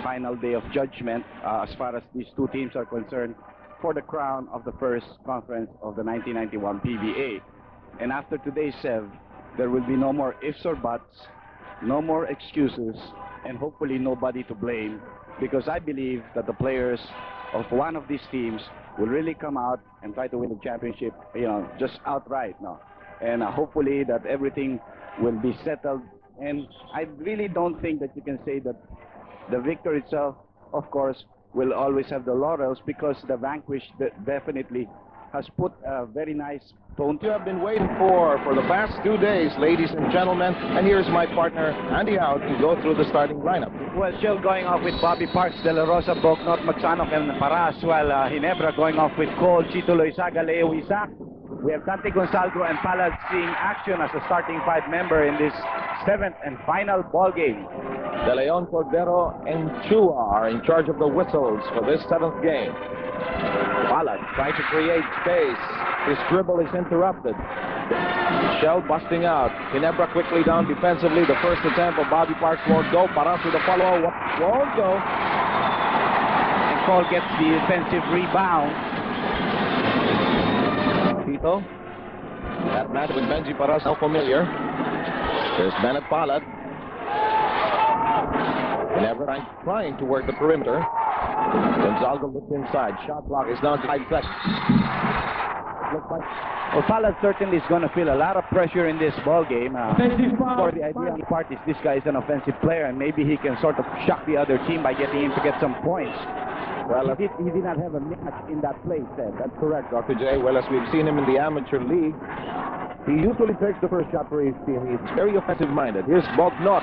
final day of judgment as far as these two teams are concerned for the crown of the first conference of the 1991 PBA. And after today's serve, there will be no more ifs or buts, no more excuses, and hopefully nobody to blame, because I believe that the players of one of these teams will really come out and try to win the championship, just outright, and hopefully that everything will be settled. And I really don't think that you can say that the victor itself, of course, will always have the laurels, because the vanquished definitely has put a very nice tone. You have been waiting for the past 2 days, ladies and gentlemen, and here's my partner Andy Out to go through the starting lineup. Well, Shell going off with Bobby Parks, De La Rosa, Bognot, Magsanok, and Paras, while Ginebra going off with Cole, Chito Loizaga, Leo Isaac. We have Dante Gonzalgo and Palad seeing action as a starting 5 member in this 7th and final ball game. De Leon, Cordero, and Chua are in charge of the whistles for this 7th game. Palad trying to create space. His dribble is interrupted. Shell busting out. Ginebra quickly down defensively. The first attempt of Bobby Parks won't go. Paras with the follow won't go. And Cole gets the defensive rebound. Tito. That match with Benji Paras now familiar. There's Bennett Palad. Ginebra trying to work the perimeter. Gonzalgo looks inside. Shot clock is down to 5 seconds. Well, Palad certainly is going to feel a lot of pressure in this ball game. For the idea on the part is this guy is an offensive player, and maybe he can sort of shock the other team by getting him to get some points. Well, he did not have a match in that play, Ted. That's correct, Dr. J. Well, as we've seen him in the amateur league, he usually takes the first shot for his team. He's very offensive-minded. Here's Bognot.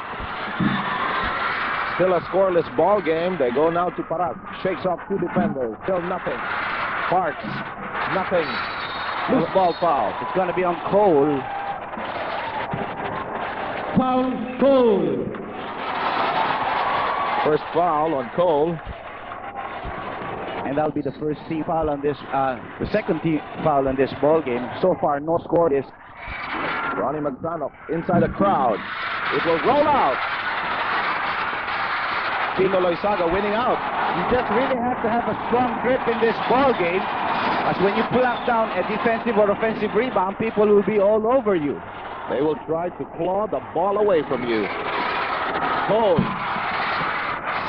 Still a scoreless ball game. They go now to Paras. Shakes off 2 defenders. Still nothing. Parks. Nothing. Loose ball foul. It's going to be on Cole. Foul, Cole. First foul on Cole. And that'll be the first team foul on this, the second team foul on this ball game. So far, no score is. Ronnie Magsanok inside the crowd. It will roll out. Chito Loizaga winning out. You just really have to have a strong grip in this ball game, as when you pull up down a defensive or offensive rebound, people will be all over you. They will try to claw the ball away from you. Cole.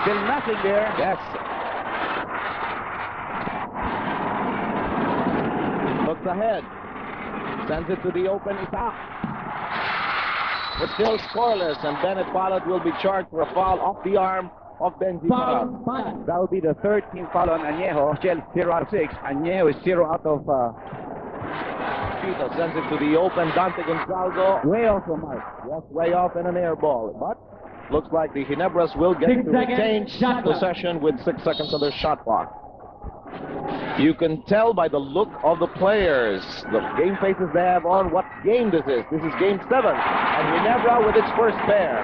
Still nothing there. Yes. Looks ahead. Sends it to the open. It's out. But still scoreless, and Bennett Palad will be charged for a foul off the arm of Benji Paras. That will be the 3rd team foul on Añejo. Shell 0 out of 6. Añejo is 0 out of... Tito sends it to the open. Dante Gonzalgo. Way off the mark. Yes, way off in an air ball. But looks like the Ginebras will get to retain possession with 6 seconds of their shot clock. You can tell by the look of the players, the game faces they have on, what game this is. This is game 7, and Ginebra with its first pair.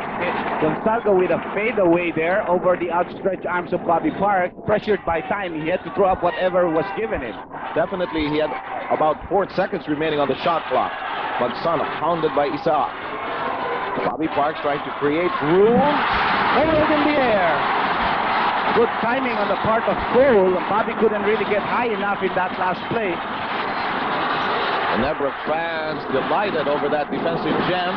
Gonzalgo with a fadeaway there over the outstretched arms of Bobby Park. Pressured by time, he had to throw up whatever was given him. Definitely, he had about 4 seconds remaining on the shot clock. Magsanok hounded by Isaac. Bobby Parks trying to create room. Hold in the air. Good timing on the part of Cole. Bobby couldn't really get high enough in that last play. Ginebra fans delighted over that defensive jam.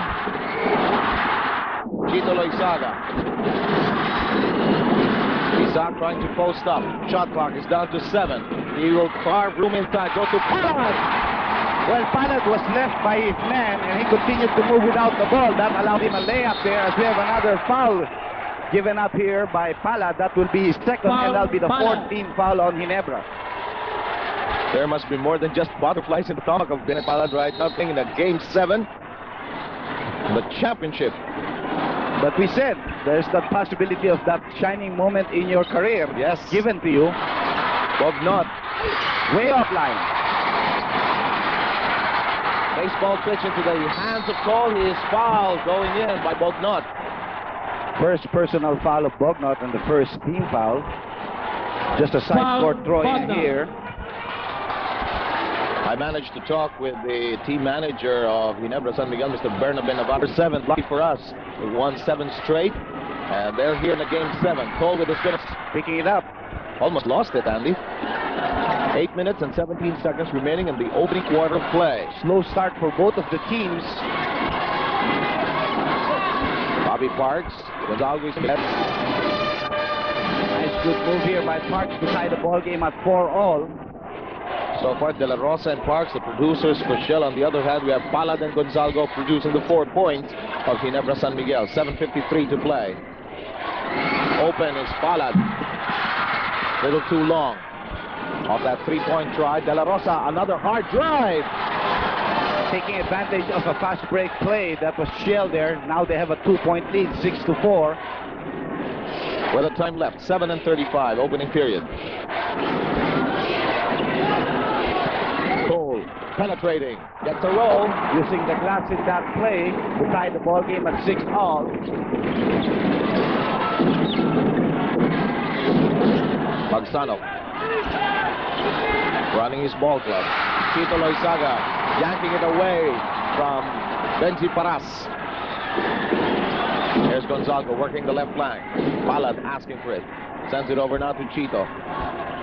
Chito Loizaga. Isaac trying to post up. Shot clock is down to 7. He will carve room inside. Go to Palad. Well, Palad was left by his man, and he continued to move without the ball. That allowed him a layup there, as we have another foul given up here by Palad. That will be his 2nd, and that'll be the 4th team foul on Ginebra. There must be more than just butterflies in the stomach of Bennett Palad right now, playing in a game 7, the championship. But we said there's that possibility of that shining moment in your career, yes, given to you. Bognot, way offline. Baseball pitch into the hands of Cole. He is fouled going in by Bognot. First personal foul of Bognot and the first team foul. Just a side court throw in here. I managed to talk with the team manager of Ginebra San Miguel, Mr. Bernabe Navarro. 7th, lucky for us. We won 7 straight. And they're here in the game 7. Cole with his finish. Picking it up. Almost lost it, Andy. 8 minutes and 17 seconds remaining in the opening quarter of play. Slow start for both of the teams. Bobby Parks. Gonzalez. Nice good move here by Parks to tie the ball game at 4-all. So far, De La Rosa and Parks, the producers for Shell. On the other hand, we have Palad and Gonzalgo producing the 4 points of Ginebra San Miguel. 7:53 to play. Open is Palad. Little too long. Off that 3-point try, De La Rosa, another hard drive. Taking advantage of a fast break play. That was Shell there. Now they have a 2-point lead, 6-4. With a time left, 7:35, opening period. Cole penetrating, gets a roll. Using the glass in that play to tie the ball game at 6-all. Magsano running his ball club. Tito Loizaga yanking it away from Benji Paras. Here's Gonzalgo working the left flank. Palad asking for it. Sends it over now to Chito.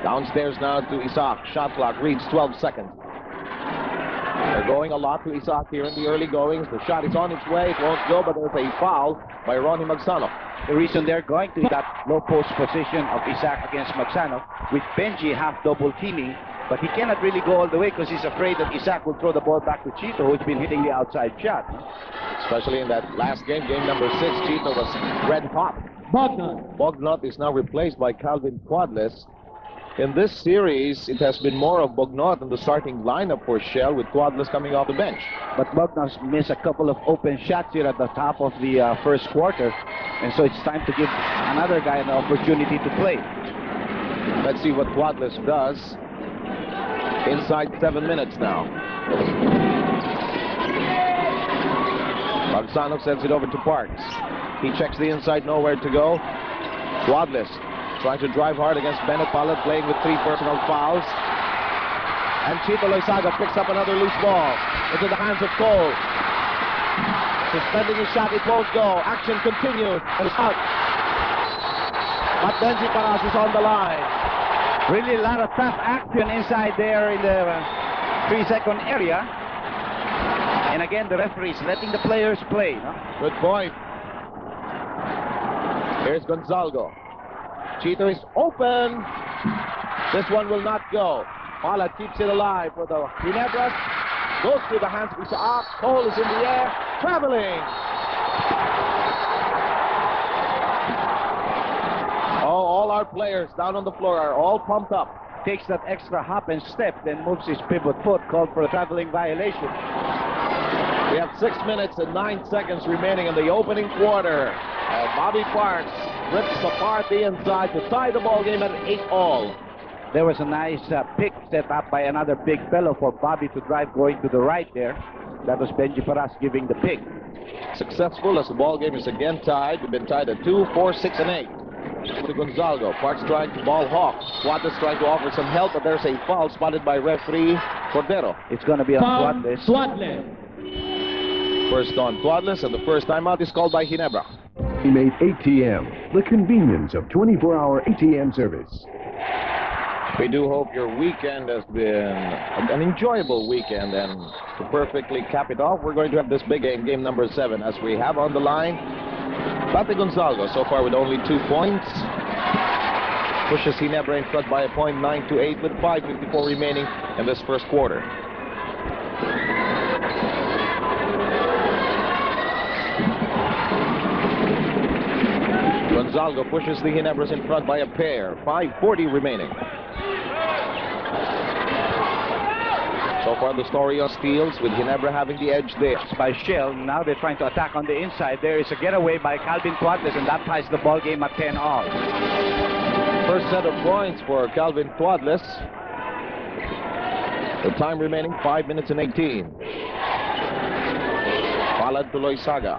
Downstairs now to Isaac. Shot clock reads 12 seconds. They're going a lot to Isaac here in the early goings. The shot is on its way. It won't go, but there's a foul by Ronnie Magsano. The reason they're going to that low post position of Isaac against Magsano, with Benji half double teaming, but he cannot really go all the way because he's afraid that Isaac will throw the ball back to Chito, who's been hitting the outside shot. Especially in that last game, game number 6, Chito was red hot. Bognot is now replaced by Calvin Quadles. In this series, it has been more of Bognot in the starting lineup for Shell, with Quadles coming off the bench. But Bognot missed a couple of open shots here at the top of the first quarter, and so it's time to give another guy an opportunity to play. Let's see what Quadles does. Inside 7 minutes now. Magsano sends it over to Parks. He checks the inside, nowhere to go. Quadles trying to drive hard against Bennett Palad, playing with 3 personal fouls. And Chito Loizaga picks up another loose ball into the hands of Cole. Suspending his shot, it won't go. Action continues. And out. But Benji Paras is on the line. Really a lot of tough action inside there in the 3-second area. And again, the referees letting the players play. No? Good point. Here's Gonzalgo. Chito is open. This one will not go. Palad keeps it alive for the Ginebras. Goes through the hands of Isaac. Cole is in the air. Traveling. Oh, all our players down on the floor are all pumped up. Takes that extra hop and step, then moves his pivot foot, called for a traveling violation. We have 6 minutes and 9 seconds remaining in the opening quarter. And Bobby Parks rips apart the inside to tie the ball game at 8-all. There was a nice pick set up by another big fellow for Bobby to drive going to the right there. That was Benji Paras giving the pick. Successful as the ball game is again tied. We've been tied at 2, 4, 6, and 8. To Gonzalgo. Parks trying to ball hawk. Quadles trying to offer some help, but there's a foul spotted by referee Cordero. It's going to be on Quadles. First on Quadles, and the first timeout is called by Ginebra. He made ATM, the convenience of 24-hour ATM service. We do hope your weekend has been an enjoyable weekend, and to perfectly cap it off, we're going to have this big game, game number 7, as we have on the line Pate Gonzalgo, so far with only 2 points. Pushes Ginebra in front by a point, 9-8, with 5:54 remaining in this first quarter. Gonzalgo pushes the Ginebras in front by a pair, 5:40 remaining. So far the story of steals, with Ginebra having the edge there. By Shell, now they're trying to attack on the inside. There is a getaway by Calvin Quadles, and that ties the ball game at 10-all. First set of points for Calvin Quadles. The time remaining 5 minutes and 18. Palad to Loizaga.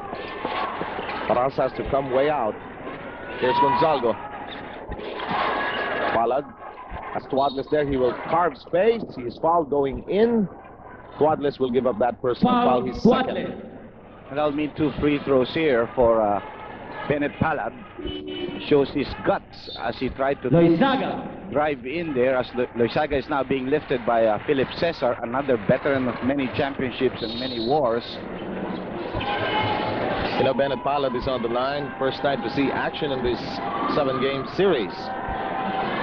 Paras has to come way out. Here's Gonzalgo. Palad. As Quadles there, he will carve space. He is fouled going in. Quadles will give up that personal foul. He's second. And that'll mean 2 free throws here for Bennett Palad shows his guts as he tried to Loizaga. drive in there, as Loizaga is now being lifted by Philip Cesar, another veteran of many championships and many wars. You know, Bennett Palad is on the line. First time to see action in this 7-game series.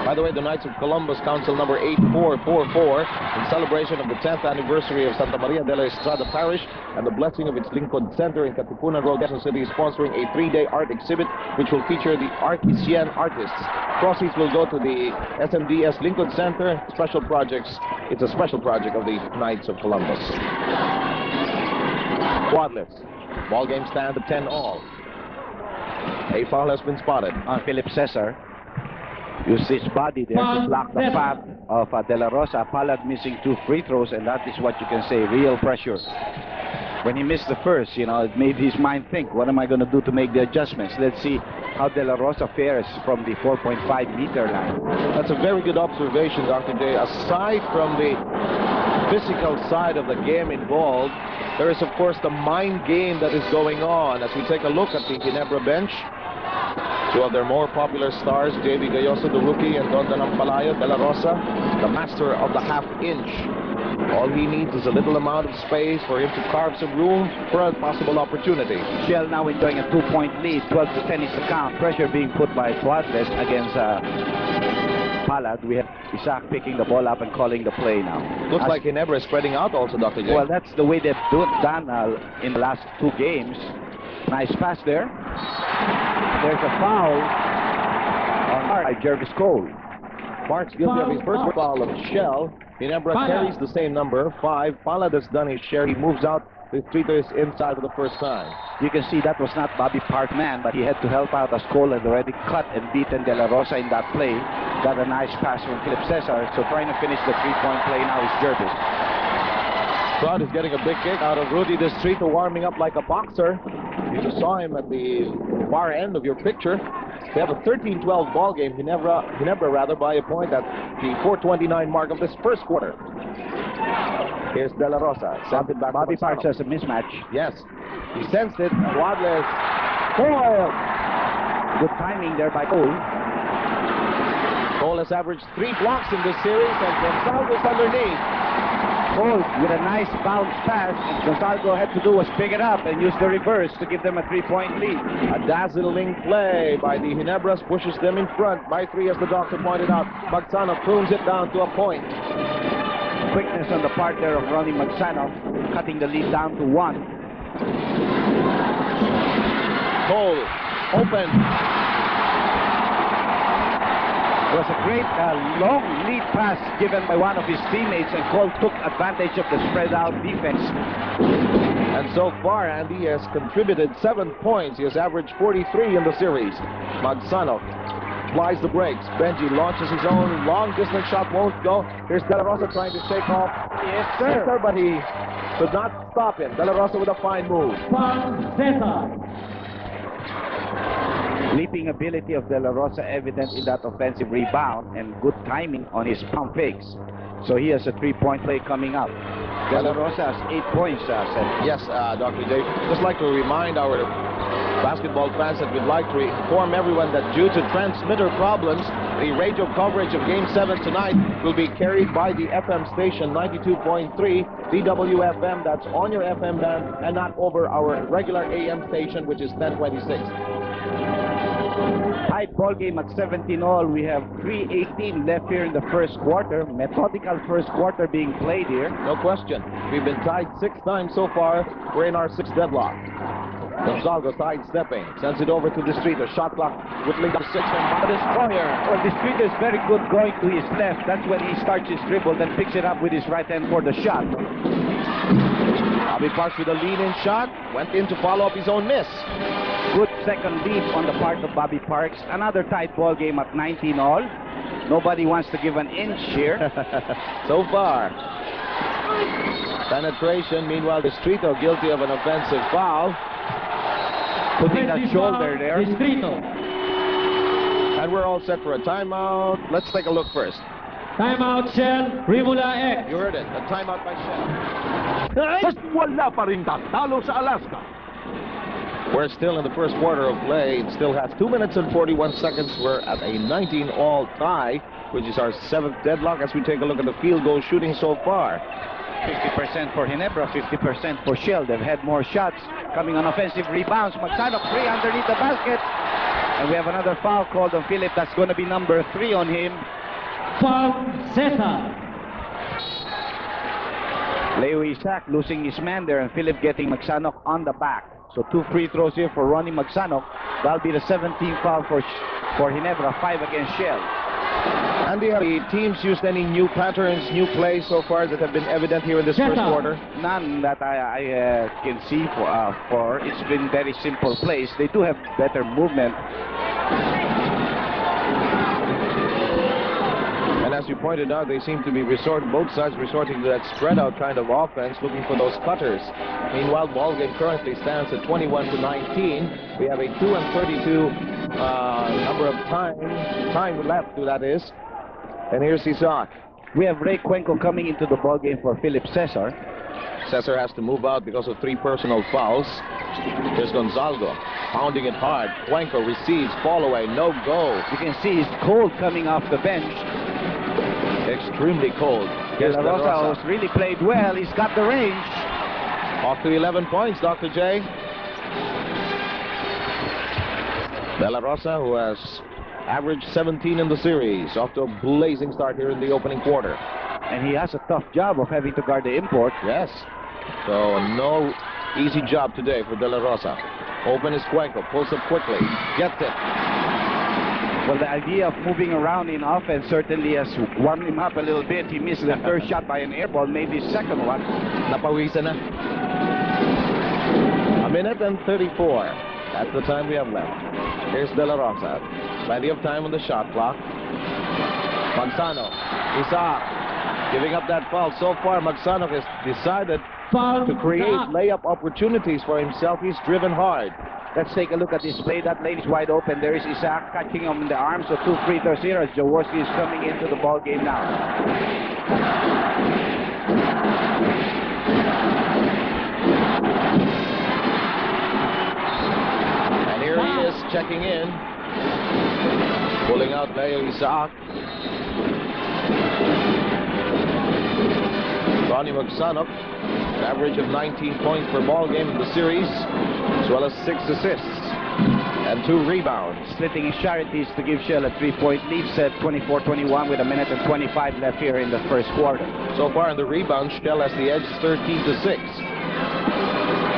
By the way, the Knights of Columbus Council number 8444, in celebration of the 10th anniversary of Santa Maria de la Estrada Parish and the blessing of its Lincoln Center in Katipunan Road, Quezon City, is sponsoring a 3-day art exhibit which will feature the Artesian artists. Proceeds will go to the SMDS Lincoln Center. Special projects. It's a special project of the Knights of Columbus. Quadless. Ball game stand at 10-all. A foul has been spotted on Philip Cesar. Use his body there to block the path of De La Rosa. Palad missing 2 free throws, and that is what you can say, real pressure. When he missed the first, you know, it made his mind think, what am I going to do to make the adjustments? Let's see how De La Rosa fares from the 4.5-meter line. That's a very good observation, Dr. J. Aside from the physical side of the game involved, there is, of course, the mind game that is going on. As we take a look at the Ginebra bench, 2 of their more popular stars, J.B. Gayoso, the rookie, and Don Danampalayo, De La Rosa, the master of the half-inch. All he needs is a little amount of space for him to carve some room for a possible opportunity. Shell now enjoying a 2-point lead, 12-10 is the count. Pressure being put by Suarez against Palad. We have Isaac picking the ball up and calling the play now. Looks like Ginebra is spreading out also, Dr. J. Well, that's the way they've done in the last 2 games. Nice pass there. There's a foul on Jervis Cole. Mark's guilty of his first foul of Shell. Ginebra carries the same number, 5. Palad has done his share. He moves out. The Streeter is inside for the first time. You can see that was not Bobby Parkman, but he had to help out as Cole had already cut and beaten De La Rosa in that play. Got a nice pass from Philip Cesar. So trying to finish the 3-point play now is Jervis. Crowd is getting a big kick out of Rudy the Streeter, warming up like a boxer. You just saw him at the far end of your picture. They have a 13-12 ball game. Ginebra rather by a point at the 4:29 mark of this first quarter. Here's De La Rosa. Sent it back. Bobby Parks has a mismatch. Yes. He sensed it. Quadless. Foil. Good timing there by Cole. Cole has averaged 3 blocks in this series, and Gonzalez underneath. Cole with a nice bounce pass, and Gonzalo had to do was pick it up and use the reverse to give them a 3-point lead. A dazzling play by the Ginebras pushes them in front by 3, as the doctor pointed out. Magsanov prunes it down to a point. Quickness on the part there of Ronnie Magsanov, cutting the lead down to 1. Cole, open. It was a great long lead pass given by one of his teammates, and Cole took advantage of the spread out defense. And so far, Andy has contributed 7 points. He has averaged 43 in the series. Magsanov applies the brakes. Benji launches his own long-distance shot, won't go. Here's De La Rosa trying to shake off. Yes, sir. But he could not stop him. De La Rosa with a fine move. Leaping ability of De La Rosa evident in that offensive rebound, and good timing on his pump fakes. So he has a 3-point play coming up. De La Rosa has 8 points, Seth. Yes, Dr. J. Just like to remind our basketball fans that we'd like to inform everyone that due to transmitter problems, the radio coverage of Game 7 tonight will be carried by the FM station 92.3 DWFM. That's on your FM band and not over our regular AM station, which is 1026. Tight ball game at 17-all. We have 3:18 left here in the first quarter. Methodical first quarter being played here. No question. We've been tied 6 times so far. We're in our 6th deadlock. Gonzalo sidestepping, sends it over to the Streeter. Shot clock whittling to 6 and Destroyer. Well, the Streeter is very good going to his left. That's when he starts his dribble, then picks it up with his right hand for the shot. Bobby Parks with a lead-in shot. Went in to follow up his own miss. Good second lead on the part of Bobby Parks. Another tight ball game at 19-all. Nobody wants to give an inch here. So far. Penetration. Meanwhile, the Streeter guilty of an offensive foul. Putting that shoulder there. And we're all set for a timeout. Let's take a look first. Timeout, Shell Rimula X. You heard it. A timeout by Shell. Wala pa rin tatalo sa Alaska. We're still in the first quarter of play. It still has 2 minutes and 41 seconds. We're at a 19-all tie, which is our 7th deadlock as we take a look at the field goal shooting so far. 50% for Ginebra, 50% for Shell. They've had more shots coming on offensive rebounds. Magsanok free underneath the basket. And we have another foul called on Philip. That's going to be number 3 on him. Foul, Cesar. Leo Isaac losing his man there, and Philip getting Magsanok on the back. So 2 free throws here for Ronnie Magsanok. That'll be the 17th foul for Ginebra, 5 against Shell. Andy, have the teams used any new patterns, new plays so far that have been evident here in this first quarter? None that I can see for. It's been very simple plays. They do have better movement. And as you pointed out, they seem to be both sides resorting to that spread out kind of offense, looking for those cutters. Meanwhile, ball game currently stands at 21-19. We have a 2 and 32 number of time left, that is. And here's Isaac. We have Ray Cuenco coming into the ball game for Philip Cesar. Cesar has to move out because of 3 personal fouls. Here's Gonzalgo, pounding it hard. Cuenco receives, fall away, no go. You can see he's cold coming off the bench. Extremely cold. De La Rosa has really played well. He's got the range. Off to 11 points, Dr. J. De La Rosa, who has averaged 17 in the series, off to a blazing start here in the opening quarter. And he has a tough job of having to guard the import. Yes. So no easy job today for De La Rosa. Open is Cuenco, pulls up quickly, gets it. Well, the idea of moving around in offense certainly has warmed him up a little bit. He missed the first shot by an air ball, made his second one. Napawisan na. 1 minute and 34. That's the time we have left. Here's De La Rosa. Plenty of time on the shot clock. Magsanok. Isaac giving up that foul. So far, Magsanok has decided to create layup opportunities for himself. He's driven hard. Let's take a look at this play. That lane is wide open. There is Isaac catching him in the arms. So 2 free throws here as Jaworski is coming into the ball game now. And here he is checking in. Pulling out Leo Isaac. Ronnie Magsanok, an average of 19 points per ball game in the series, as well as 6 assists and 2 rebounds. Splitting his charities to give Shell a 3-point lead, set 24-21 with 1 minute and 25 left here in the first quarter. So far in the rebound, Shell has the edge 13-6.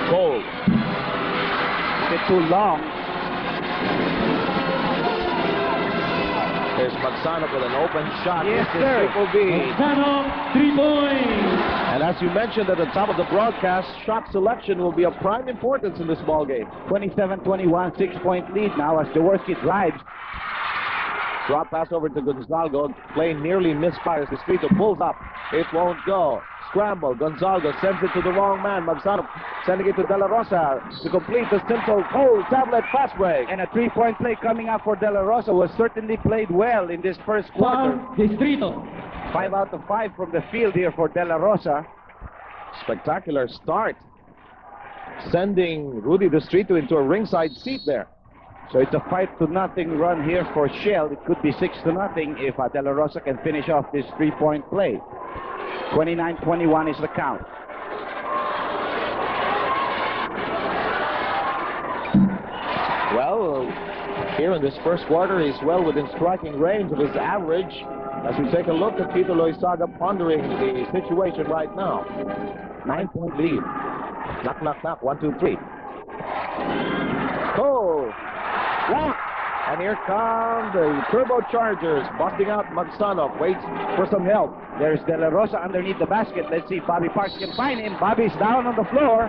Cold. A bit too long. There's Magsanok with an open shot. Yes, sir. Magsanok, 3 points. And as you mentioned at the top of the broadcast, shot selection will be of prime importance in this ball game. 27-21, 6-point lead now as Jaworski drives. Drop pass over to Gonzalgo. Play nearly misfires. The street pulls up. It won't go. Scramble. Gonzalgo sends it to the wrong man. Magsanok sending it to De La Rosa to complete the simple cold tablet fast break. And a 3-point play coming up for De La Rosa was certainly played well in this first quarter. Foul, Distrito. 5 out of 5 from the field here for De La Rosa. Spectacular start. Sending Rudy Distrito into a ringside seat there. So it's a 5-0 run here for Shell. It could be 6-0 if De La Rosa can finish off this 3-point play. 29-21 is the count. Well, here in this first quarter, he's well within striking range of his average. As we take a look at Tito Loizaga pondering the situation right now. 9-point lead. Knock, knock, knock. 1, 2, 3. Oh! Block! And here come the turbochargers busting out. Magsanok waits for some help. There's De La Rosa underneath the basket. Let's see if Bobby Parks can find him. Bobby's down on the floor.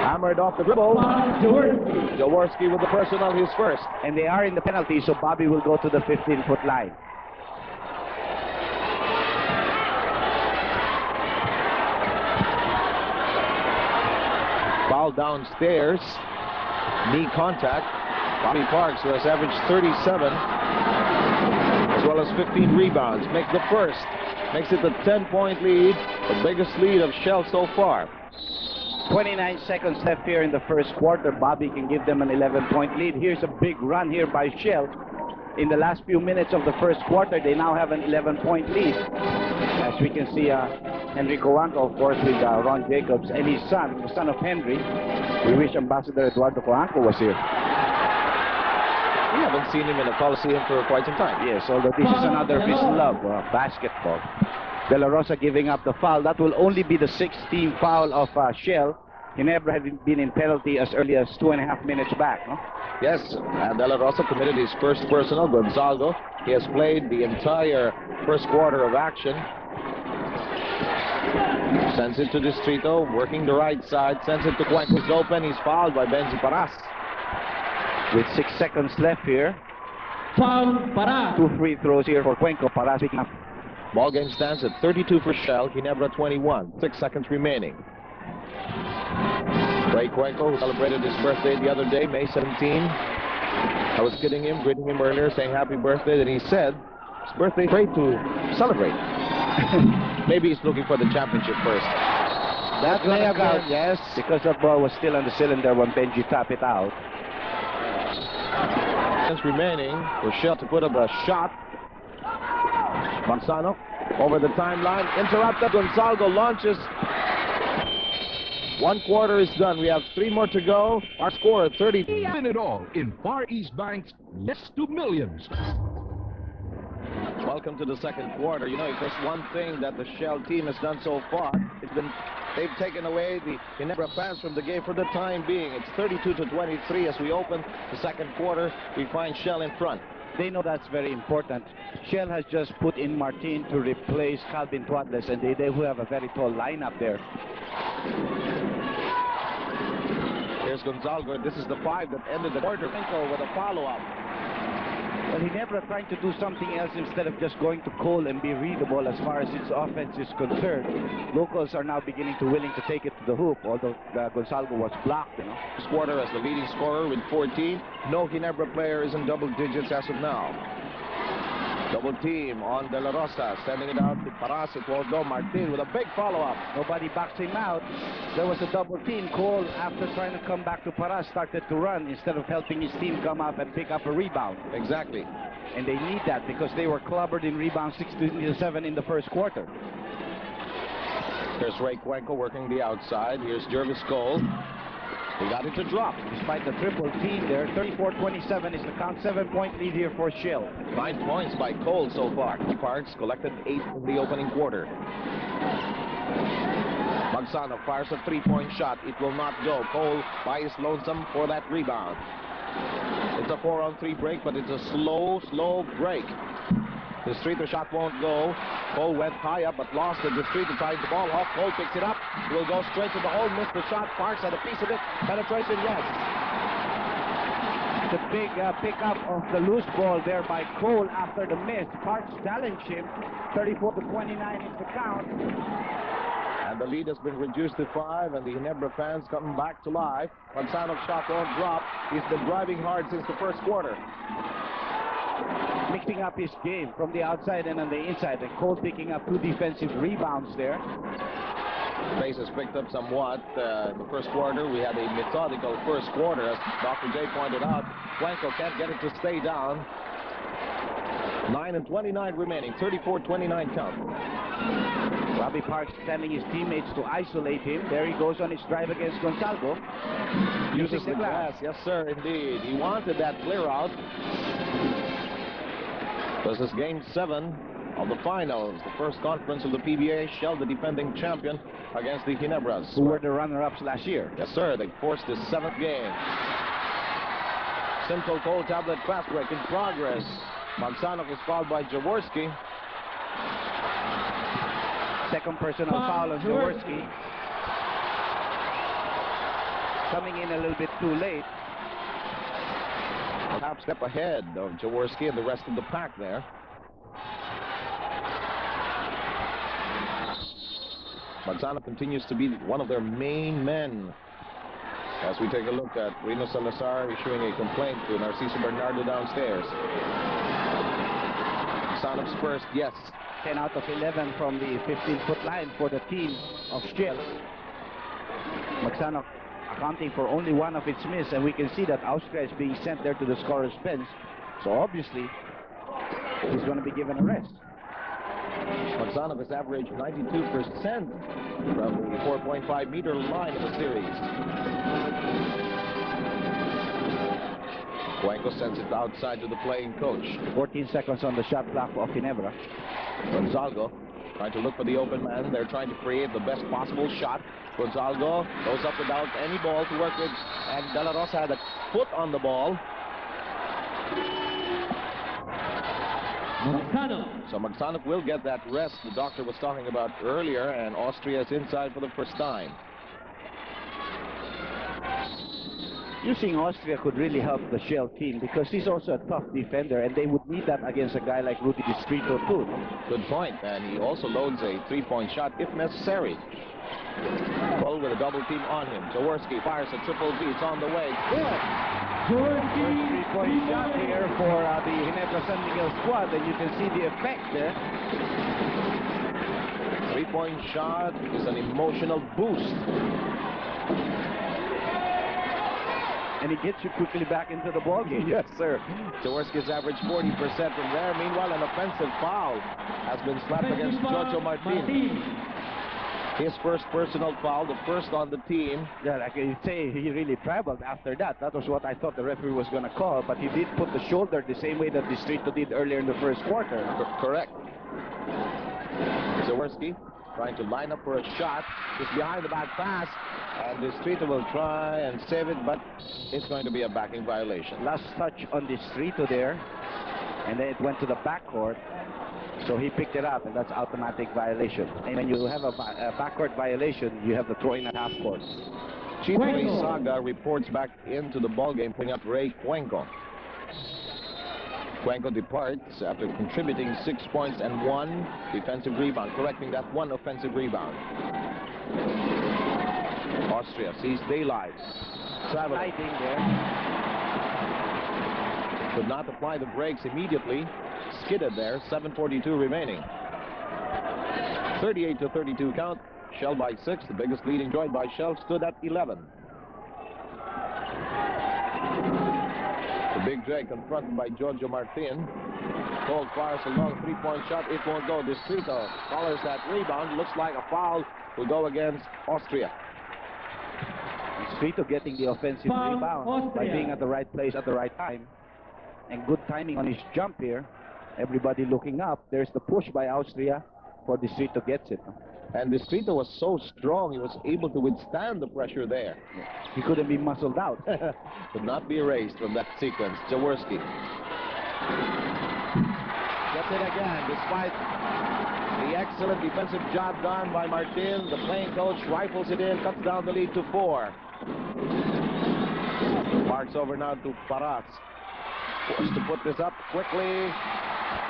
Hammered off the dribble. Jaworski with the personal, his first. And they are in the penalty, so Bobby will go to the 15-foot line. Foul downstairs. Knee contact. Bobby Parks, who has averaged 37, as well as 15 rebounds, makes the first. Makes it the 10-point lead, the biggest lead of Shell so far. 29 seconds left here in the first quarter. Bobby can give them an 11-point lead. Here's a big run here by Shell. In the last few minutes of the first quarter, they now have an 11-point lead. As we can see, Henry Coanco, of course, with Ron Jacobs and his son, the son of Henry. We wish Ambassador Eduardo Coanco was here. We haven't seen him in a Coliseum for quite some time. Yes, although this is another of his love, basketball. De La Rosa giving up the foul. That will only be the 16th foul of Shell. Ginebra had been in penalty as early as 2.5 minutes back, no? Yes, and De La Rosa committed his first personal. Gonzalo, he has played the entire first quarter of action. Sends it to Distrito, working the right side, sends it to Cuenco's open. He's fouled by Benji Paras. With 6 seconds left here. Foul Paras. 2 free throws here for Cuenco. Paras picking up. Ball game stands at 32 for Shell, Ginebra 21. 6 seconds remaining. Ray Cuenco, who celebrated his birthday the other day, May 17. I was greeting him earlier, saying happy birthday, and he said his birthday great to celebrate. Maybe he's looking for the championship first. That may have been, yes, because the ball was still on the cylinder when Benji tapped it out. Seconds remaining for Shell to put up a shot. Manzano over the timeline, interrupted. Gonzalo launches. 1 quarter is done. We have 3 more to go. Our score at 30. Win it all in Far East Bank's Yes to Millions. Welcome to the second quarter. You know, if there's one thing that the Shell team has done so far, they've taken away the Ginebra fans from the game for the time being. It's 32-23 as we open the second quarter. We find Shell in front. They know that's very important. Shell has just put in Martin to replace Calvin Tuatles, and they will have a very tall lineup there. Here's Gonzalo. This is the 5 that ended the quarter. Pinko with a follow-up. But Ginebra trying to do something else instead of just going to Cole and be readable as far as its offense is concerned. Locals are now beginning to willing to take it to the hoop, although Gonzalo was blocked, you know. This quarter as the leading scorer with 14. No Ginebra player is in double digits as of now. Double team on De La Rosa, sending it out to Paras. It won't go. Martin with a big follow-up. Nobody backs him out. There was a double team. Cole, after trying to come back to Paras, started to run instead of helping his team come up and pick up a rebound. Exactly. And they need that because they were clobbered in rebounds 6-7 in the first quarter. Here's Ray Cuenco working the outside. Here's Jervis Cole. He got it to drop. Despite the triple team there, 34-27 is the count. 7-point lead here for Shell. 9 points by Cole so far. Parks collected 8 in the opening quarter. Manzano fires a 3-point shot. It will not go. Cole by his lonesome for that rebound. It's a 4-on-3 break, but it's a slow break. The Distrito shot won't go. Cole went high up, but lost it. Distrito tries the ball off. Cole picks it up. Will go straight to the hole. Missed the shot. Parks had a piece of it. Penetration, yes. The big pickup of the loose ball there by Cole after the miss. Parks challenged him. 34-29 is the count. And the lead has been reduced to 5, and the Ginebra fans coming back to life. Manzano's shot won't drop. He's been driving hard since the first quarter. Mixing up his game from the outside and on the inside, and Cole picking up 2 defensive rebounds there. Pace has picked up somewhat in the first quarter. We had a methodical first quarter, as Dr. J pointed out. Cuenco can't get it to stay down. 9:29 remaining, 34-29 count. Robbie Parks telling his teammates to isolate him. There he goes on his drive against Gonzalo. Uses the glass. Yes, sir, indeed. He wanted that clear out. This is game 7 of the finals, the first conference of the PBA. Shell, the defending champion, against the Ginebras, who were the runner-ups last year. Yes, sir. They forced the 7th game. Simple Cole tablet fast break in progress. Manzano was fouled by Jaworski. Second personal foul on Jaworski. Coming in a little bit too late. Half step ahead of Jaworski and the rest of the pack there. Manzano continues to be one of their main men. As we take a look at Reno Salazar issuing a complaint to Narciso Bernardo downstairs. Manzano's first, yes. 10 out of 11 from the 15-foot line for the team of Shell. Magsanok accounting for only one of its miss, and we can see that Austria is being sent there to the scorer's bench. So obviously, he's going to be given a rest. Magsanok has averaged 92% from the 4.5-meter line of the series. Cuenco sends it outside to the playing coach. 14 seconds on the shot clock of Ginebra. Gonzalgo trying to look for the open man. They're trying to create the best possible shot. Gonzalgo goes up without any ball to work with, and De La Rosa had a foot on the ball. Magsanok. So Magsanok will get that rest the doctor was talking about earlier, and Austria is inside for the first time. Using Austria could really help the Shell team because he's also a tough defender, and they would need that against a guy like Rudy Distrito too. Good point, and he also loads a three-point shot if necessary. Cole with a double team on him. Jaworski fires a triple V. It's on the way. Good. Three-point shot here for the Ginebra San Miguel squad, and you can see the effect there. Three-point shot is an emotional boost. And he gets you quickly back into the ballgame. Yes, sir. Jaworski's averaged 40% from there. Meanwhile, an offensive foul has been slapped against Giorgio Martin. His first personal foul, the first on the team. Yeah, like you say, he really traveled after that. That was what I thought the referee was going to call, but he did put the shoulder the same way that Distrito did earlier in the first quarter. Correct. Jaworski trying to line up for a shot. Just behind the back pass. And Distrito will try and save it, but it's going to be a backing violation. Last touch on Distrito there, and then it went to the backcourt. So he picked it up, and that's automatic violation. And when you have a backcourt violation, you have to throw in at half court. Chief Ray Saga reports back into the ballgame, putting up Ray Cuenco. Cuenco departs after contributing 6 points and 1 defensive rebound, correcting that 1 offensive rebound. Austria sees daylight. Traveling there. Could not apply the brakes immediately. Skidded there. 7:42 remaining. 38-32 count. Shell by 6. The biggest lead enjoyed by Shell stood at 11. The big J confronted by Giorgio Martin. Cole fires a long three-point shot. It won't go. Distrito collars that rebound. Looks like a foul will go against Austria. Distrito getting the offensive rebound by being at the right place at the right time. And good timing on his jump here. Everybody looking up. There's the push by Austria for Distrito gets it. And Distrito was so strong, he was able to withstand the pressure there. He couldn't be muscled out. Could not be erased from that sequence. Jaworski gets it again, despite the excellent defensive job done by Martin. The playing coach rifles it in, cuts down the lead to 4. Marks over now to Paras. Forced to put this up quickly.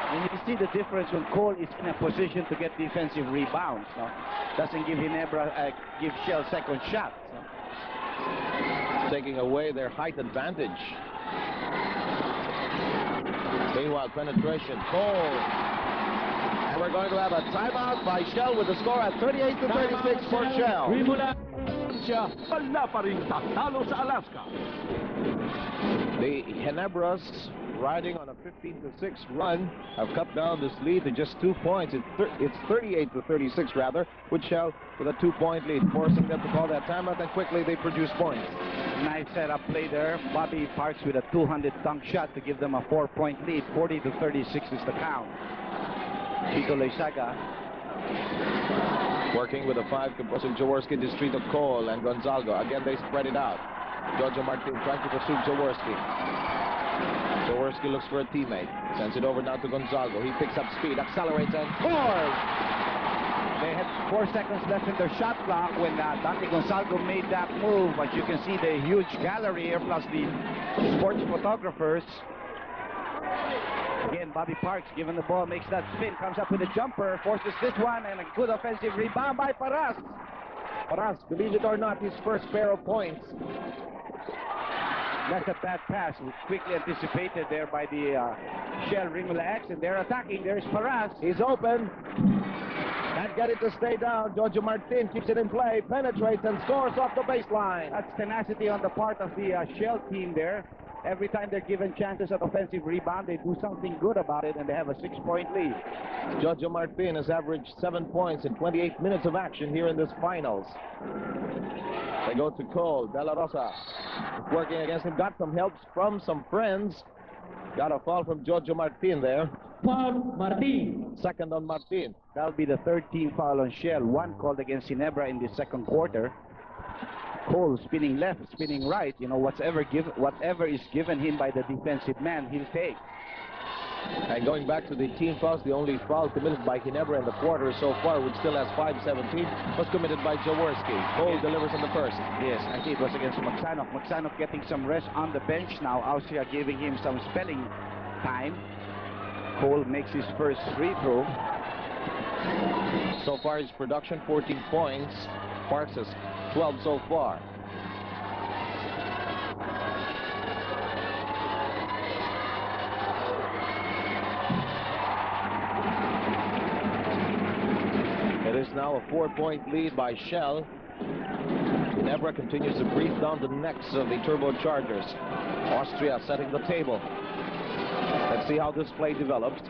And you see the difference when Cole is in a position to get defensive rebounds. No? Doesn't give Ginebra, give Shell second shot. So. Taking away their height advantage. Meanwhile, penetration. Cole. And we're going to have a timeout by Shell with the score at 38-36 for Shell. Rimula. Wala pa rin tatalo sa Alaska. The Ginebras, riding on a 15-6 run, have cut down this lead to just 2 points. It's 38-36 rather, with Shell with a 2-point lead, forcing them to call that timeout, and quickly they produce points. Nice setup play there. Bobby Parks with a 200 dunk shot to give them a 4-point lead. 40-36 is the count. Chito Loizaga working with a 5 composed of Jaworski, Distrito, Cole, and Gonzalgo. Again, they spread it out. Giorgio Martin trying to pursue Jaworski. Jaworski looks for a teammate. Sends it over now to Gonzalgo. He picks up speed, accelerates, and scores! They had 4 seconds left in their shot clock when Dante Gonzalgo made that move. But you can see the huge gallery here, plus the sports photographers. Again, Bobby Parks, given the ball, makes that spin, comes up with a jumper, forces this one, and a good offensive rebound by Paras. Paras, believe it or not, his first pair of points. That's a bad pass, quickly anticipated there by the Shell Rimula X, and they're attacking. There's Paras. He's open. Can't get it to stay down. Giorgio Martin keeps it in play, penetrates and scores off the baseline. That's tenacity on the part of the Shell team there. Every time they're given chances at offensive rebound, they do something good about it, and they have a 6-point lead. Giorgio Martin has averaged 7 points in 28 minutes of action here in this finals. They go to Cole. De La Rosa is working against him. Got some help from some friends. Got a foul from Giorgio Martin there. Foul Martin. Second on Martin. That'll be the third team foul on Shell. One called against Ginebra in the second quarter. Cole spinning left, spinning right. You know, whatever is given him by the defensive man, he'll take. And going back to the team fouls, the only foul committed by Ginebra in the quarter so far, which still has 5-17, was committed by Jaworski. Cole delivers on the first. Yes, I think it was against Magsanov. Magsanov getting some rest on the bench now. Austria giving him some spelling time. Cole makes his first free throw. So far his production, 14 points. Parks has 12 so far. It is now a 4-point lead by Shell. Ginebra continues to breathe down the necks of the turbochargers. Austria setting the table. Let's see how this play develops.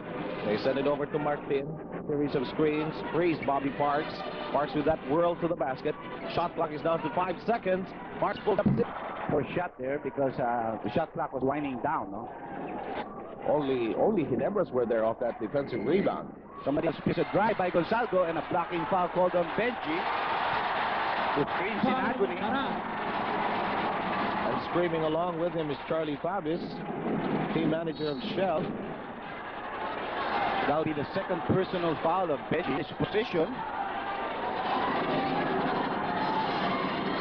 They send it over to Martin. Series of screens. Frees Bobby Parks. Parks with that whirl to the basket. Shot clock is down to 5 seconds. Parks pulled up For a shot there because the shot clock was winding down. No? Only Ginebras were there off that defensive rebound. Somebody has a drive by Gonzalgo and a blocking foul called on Benji. Who screams in agony. And screaming along with him is Charlie Fabis, team manager of Shell. That'll be the second personal foul of Benji's position.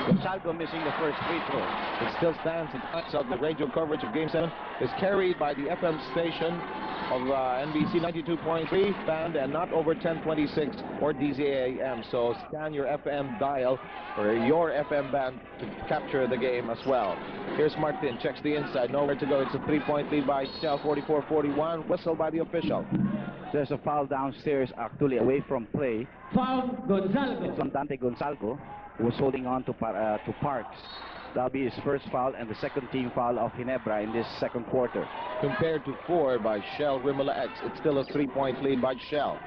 Gonzalgo missing the first free throw. It still stands in touch of the radio coverage of Game 7 is carried by the FM station of NBC 92.3 band and not over 1026 or DZAM. So scan your FM dial or your FM band to capture the game as well. Here's Martin, checks the inside, nowhere to go. It's a 3-point lead by Shell, 44-41. Whistle by the official. There's a foul downstairs, actually away from play. Foul Gonzalgo. It's on Dante Gonzalgo, who was holding on to Parks. That'll be his first foul and the second team foul of Ginebra in this second quarter. Compared to 4 by Shell Rimula X, it's still a 3-point lead by Shell.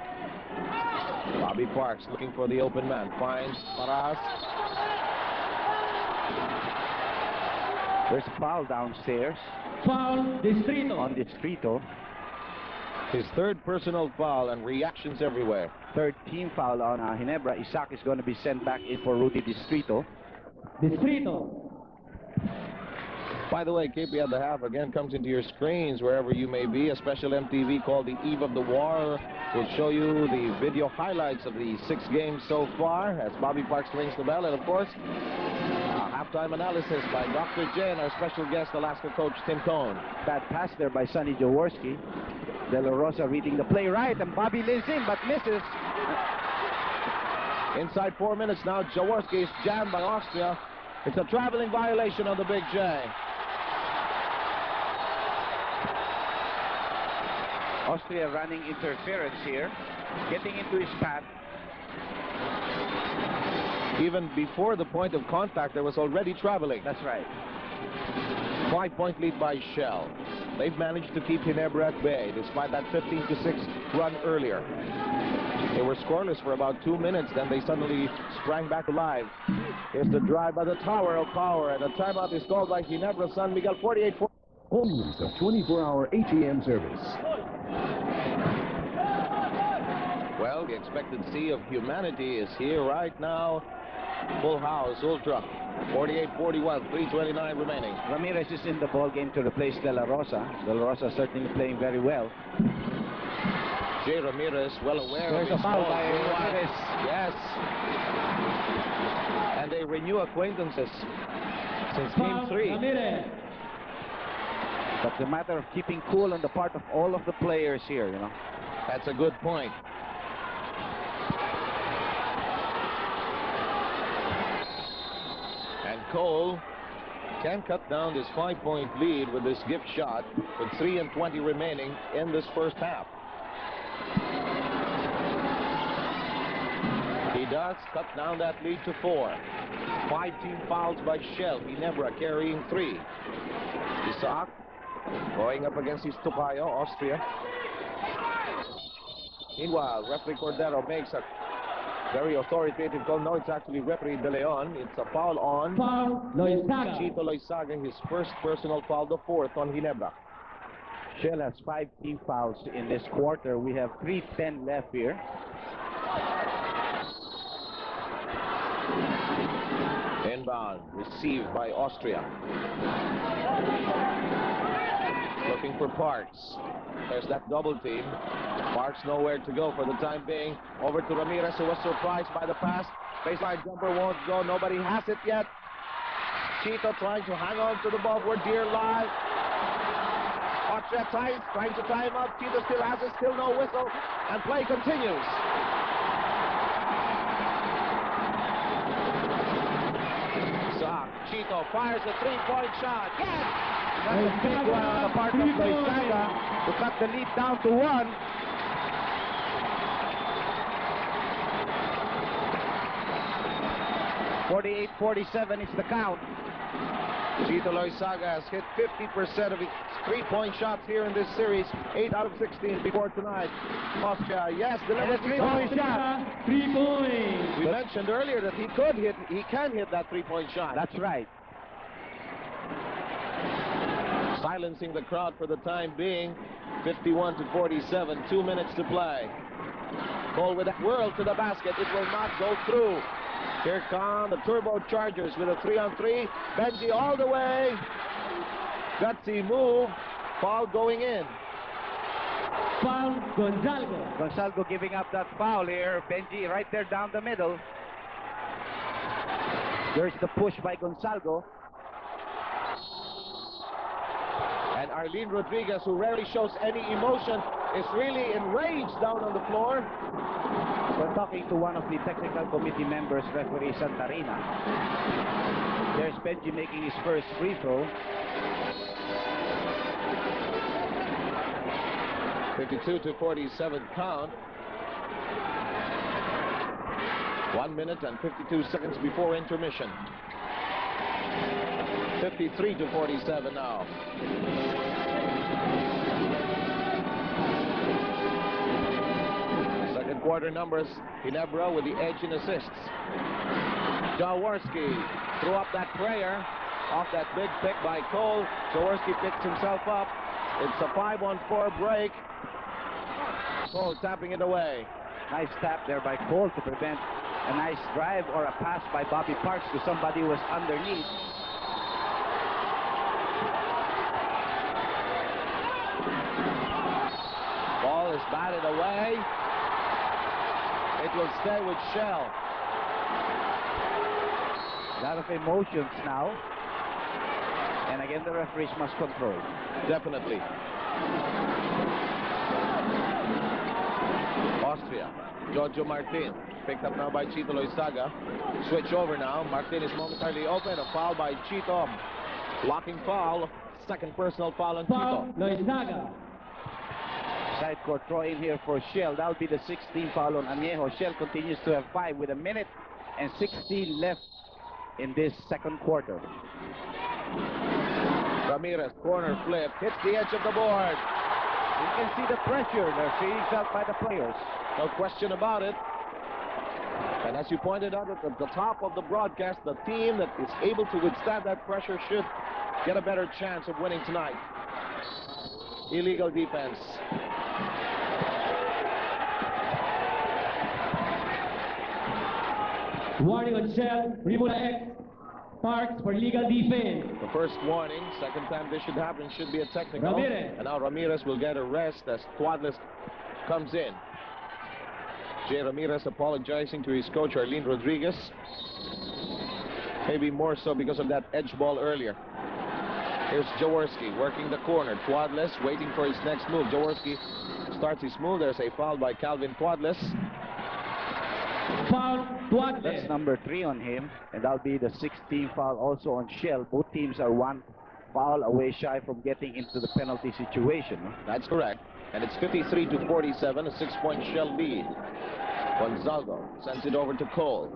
Bobby Parks looking for the open man. Finds Paras. There's a foul downstairs. Foul Distrito. On Distrito. His third personal foul and reactions everywhere. Third team foul on Ginebra. Isaac is going to be sent back in for Rudy Distrito. Distrito. By the way, KP at the half again comes into your screens wherever you may be. A special MTV called The Eve of the War will show you the video highlights of the 6 games so far as Bobby Parks rings the bell. And of course, halftime analysis by Dr. J and our special guest, Alaska coach Tim Cohn. Bad pass there by Sonny Jaworski. De La Rosa reading the play right, and Bobby lays in but misses. Inside 4 minutes now, Jaworski is jammed by Austria. It's a traveling violation on the Big J. Austria running interference here, getting into his path. Even before the point of contact, there was already traveling. That's right. 5-point lead by Shell. They've managed to keep Ginebra at bay despite that 15-6 run earlier. They were scoreless for about 2 minutes, then they suddenly sprang back alive. Here's the drive by the Tower of Power, and a timeout is called by Ginebra San Miguel, 48-4. Homes of 24-hour ATM service. Well, the expected sea of humanity is here right now. Full house, Ultra. 48-41, 3:29 remaining. Ramirez is in the ball game to replace De La Rosa. De La Rosa certainly playing very well. Jay Ramirez, well aware There's of his a foul fault. by Ramirez. Yes. And they renew acquaintances since Game 3. Ramirez. But the matter of keeping cool on the part of all of the players here, you know. That's a good point. And Cole can cut down this 5-point lead with this gift shot with 3:20 remaining in this first half. does cut down that lead to 4. 5 team fouls by Shell. Ginebra carrying 3. Isaac going up against his Tocayo, Austria. Meanwhile, referee Cordero makes a very authoritative call. No, it's actually referee De Leon. It's a foul on Foul, Loizaga. Chito Loizaga, his first personal foul, the 4th on Ginebra. Shell has 5 team fouls in this quarter. We have 3:10 left here. Inbound, received by Austria. Looking for Parks. There's that double team. Parks nowhere to go for the time being. Over to Ramirez, who was surprised by the pass. Baseline jumper won't go. Nobody has it yet. Chito trying to hang on to the ball for dear life. Austria trying to tie him up. Chito still has it. Still no whistle. And play continues. Chito fires a 3-point shot. Yes! That's a big one on the part of Loizaga to cut the lead down to 1. .48-47 is the count. Chito Loizaga has hit 50% of his 3-point shots here in this series. 8 out of 16 before tonight. Austria, yes, delivers 3-point shot. 3 points. We mentioned earlier that he can hit that 3-point shot. That's right. Silencing the crowd for the time being. 51-47, 2 minutes to play. Ball with that whirl to the basket. It will not go through. Here come the Turbochargers with a 3-on-3. Benji all the way. Gutsy move. Foul going in. Foul, Gonzalgo. Gonzalgo giving up that foul here. Benji right there down the middle. There's the push by Gonzalgo. And Arlene Rodriguez, who rarely shows any emotion, is really enraged down on the floor. We're talking to one of the technical committee members, referee Santarina. There's Benji making his first free throw. 52-47 count. 1 minute and 52 seconds before intermission. 53-47 now. Second quarter numbers, Ginebra with the edge in assists. Jaworski threw up that prayer off that big pick by Cole. Jaworski picks himself up. It's a 5-on-4 break. Cole tapping it away. Nice tap there by Cole to prevent a nice drive or a pass by Bobby Parks to somebody who was underneath. Ball is batted away. It will stay with Shell. A lot of emotions now. And again, the referees must control. Definitely. Austria. Giorgio Martin. Picked up now by Chito Loizaga. Switch over now. Martin is momentarily open. A foul by Chito. Blocking foul. Second personal foul on Foul, Chito. Loizaga. Side court throw in here for Shell. That will be the 16th foul on Añejo. Shell continues to have 5 with 1 minute and 16 left in this second quarter. Ramirez, corner flip, hits the edge of the board. You can see the pressure that's being felt by the players. No question about it. And as you pointed out at the top of the broadcast, the team that is able to withstand that pressure should get a better chance of winning tonight. Illegal defense. Warning on Shell Rimula X. Parks for legal defense. The first warning, second time this should happen, should be a technical. Ramirez. And now Ramirez will get a rest as Tuadles comes in. Jay Ramirez apologizing to his coach, Arlene Rodriguez. Maybe more so because of that edge ball earlier. Here's Jaworski working the corner. Tuadles waiting for his next move. Jaworski starts his move. There's a foul by Calvin Tuadles. Foul, Tuadles. That's number 3 on him, and that'll be the 16th foul also on Shell. Both teams are 1 foul away shy from getting into the penalty situation. That's correct. And it's 53-47, a 6-point Shell lead. Gonzalo sends it over to Cole.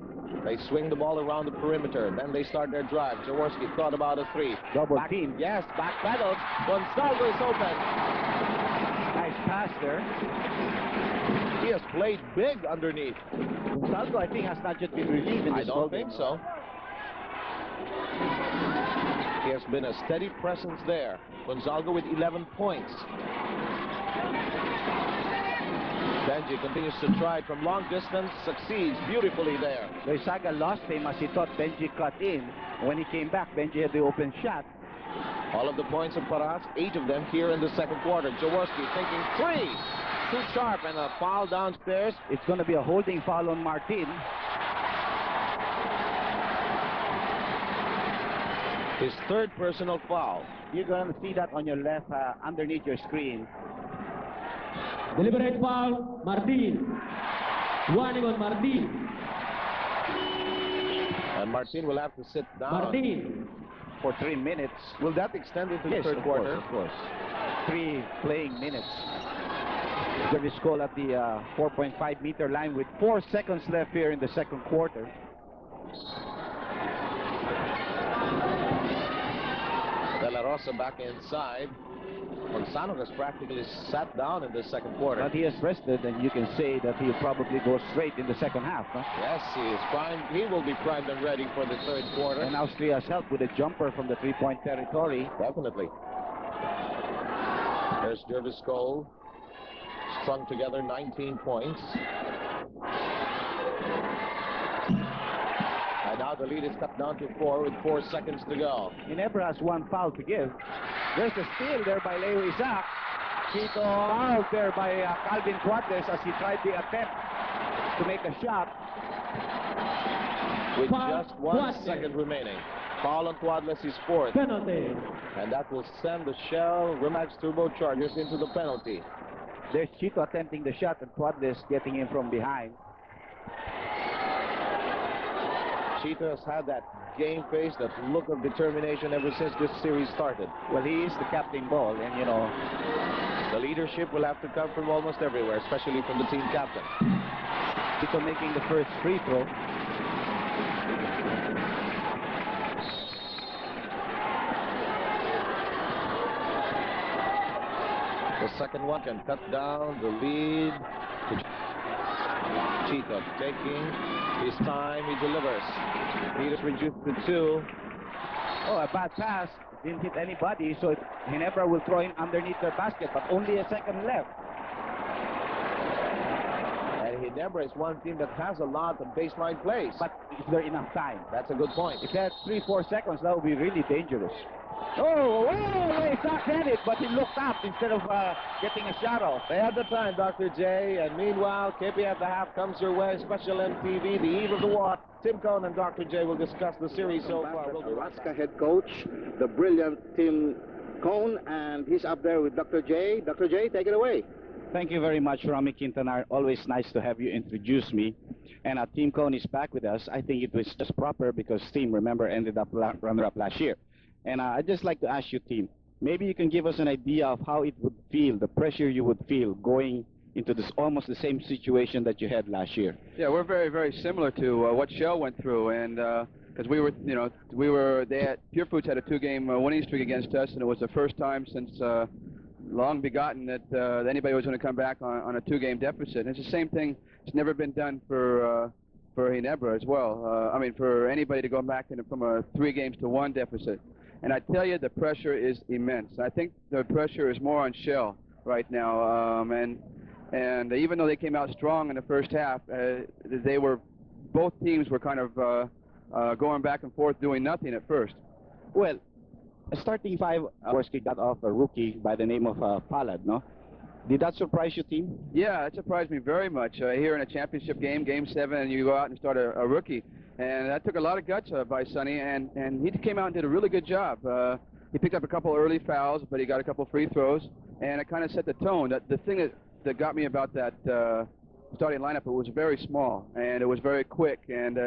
They swing the ball around the perimeter. Then they start their drive. Jaworski thought about a three. Double Back, team. yes, back pedals. Gonzalo is open. Nice pass there. He has played big underneath. Gonzalo, I think, has not yet been relieved in I this don't ballgame. think so. He has been a steady presence there. Gonzalo with 11 points. Benji continues to try from long distance, succeeds beautifully there. Loizaga lost him as he thought Benji cut in. When he came back, Benji had the open shot. All of the points of Paras, 8 of them here in the second quarter. Jaworski thinking three. Too sharp and a foul downstairs. It's going to be a holding foul on Martin. His third personal foul. You're going to see that on your left underneath your screen. Deliberate foul, Martin. Warning on Martin. And Martin will have to sit down. Martin. For 3 minutes. Will that extend into the Yes, third of quarter? course. 3 playing minutes. Service goal at the 4.5 meter line with 4 seconds left here in the second quarter. De La Rosa back inside. Gonzalo has practically sat down in the second quarter. But he has rested, and you can say that he'll probably go straight in the second half. Huh? Yes, he is primed. He will be primed and ready for the third quarter. And Austria's help with a jumper from the 3-point territory. Definitely. There's Jervis Cole. Strung together 19 points. And now the lead is cut down to 4 with 4 seconds to go. Ginebra has 1 foul to give. There's a steal there by Leo Isaac. Chito fouled there by Calvin Cuadres as he tried the attempt to make a shot. With Foul, just 1 Cuadres. second remaining. Foul on Cuadres is 4th. Penalty. And that will send the Shell Rimula X turbochargers into the penalty. There's Chito attempting the shot and Cuadres getting in from behind. Chito has had that game face, that look of determination ever since this series started. Well, he is the captain ball, and you know, The leadership will have to come from almost everywhere, especially from the team captain. Chito making the first free throw. The second one can cut down the lead. Chito taking his time, he delivers. Lead is reduced to 2. Oh, a bad pass. Didn't hit anybody, so Ginebra will throw him underneath their basket, but only a second left. And Ginebra is one team that has a lot of baseline plays. But is there enough time? That's a good point. If they had 3-4 seconds, that would be really dangerous. Oh, Isaac had it, but he looked up instead of getting a shot off. They had the time, Dr. J. And meanwhile, KP at the half comes your way. Special MTV, the eve of the war. Tim Cohn and Dr. J will discuss the series so far. Alaska head coach, the brilliant Tim Cohn, and he's up there with Dr. J. Dr. J, take it away. Thank you very much, Romy Quintanar. Always nice to have you introduce me. And Team Cohn is back with us. I think it was just proper because Team, remember, ended up runner-up last year. And I'd just like to ask you, Team, maybe you can give us an idea of how it would feel, the pressure you would feel going into this almost the same situation that you had last year. Yeah, we're very, very similar to what Shell went through, and because we were, Pure Foods had a 2-game winning streak against us, and it was the first time since long begotten that anybody was going to come back on a 2-game deficit. And it's the same thing. It's never been done for Ginebra as well. I mean, for anybody to go back from a 3 games to 1 deficit. And I tell you, the pressure is immense. I think the pressure is more on Shell right now, and even though they came out strong in the first half, both teams were kind of going back and forth doing nothing at first. Well, a starting 5, Jaworski got off a rookie by the name of Palad, no? Did that surprise you, Team? Yeah, it surprised me very much. Here in a championship game, Game 7, and you go out and start a rookie. And that took a lot of guts by Sonny, and he came out and did a really good job. He picked up a couple early fouls, but he got a couple free throws, and it kind of set the tone. The thing that got me about that starting lineup, it was very small, and it was very quick, and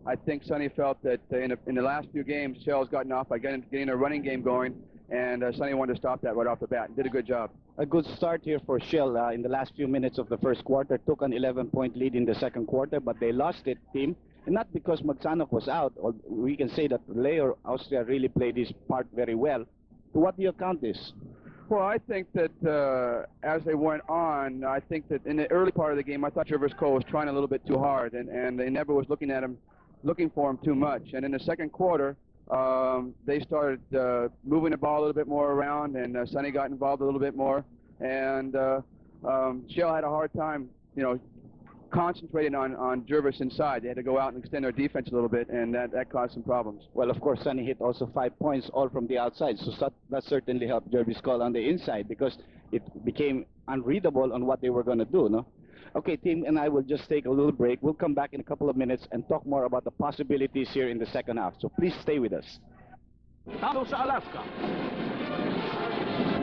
I think Sonny felt that in the last few games, Shell's gotten off by getting a running game going, and Sonny wanted to stop that right off the bat and did a good job. A good start here for Shell in the last few minutes of the first quarter. Took an 11-point lead in the second quarter, but they lost it, team. And not because Magsanok was out, or we can say that Leo Austria really played his part very well. So what do you account this? Well, I think that as they went on, I think that in the early part of the game, I thought Rivers Cole was trying a little bit too hard, and they never was looking for him too much. And in the second quarter, they started moving the ball a little bit more around, and Sonny got involved a little bit more. And Shell had a hard time, concentrating on Jervis inside. They had to go out and extend their defense a little bit, and that caused some problems. Well, of course, Sonny hit also 5 points, all from the outside. So that certainly helped Jervis Cole on the inside because it became unreadable on what they were going to do, no? Okay, team, and I will just take a little break. We'll come back in a couple of minutes and talk more about the possibilities here in the second half. So please stay with us. Talo sa Alaska.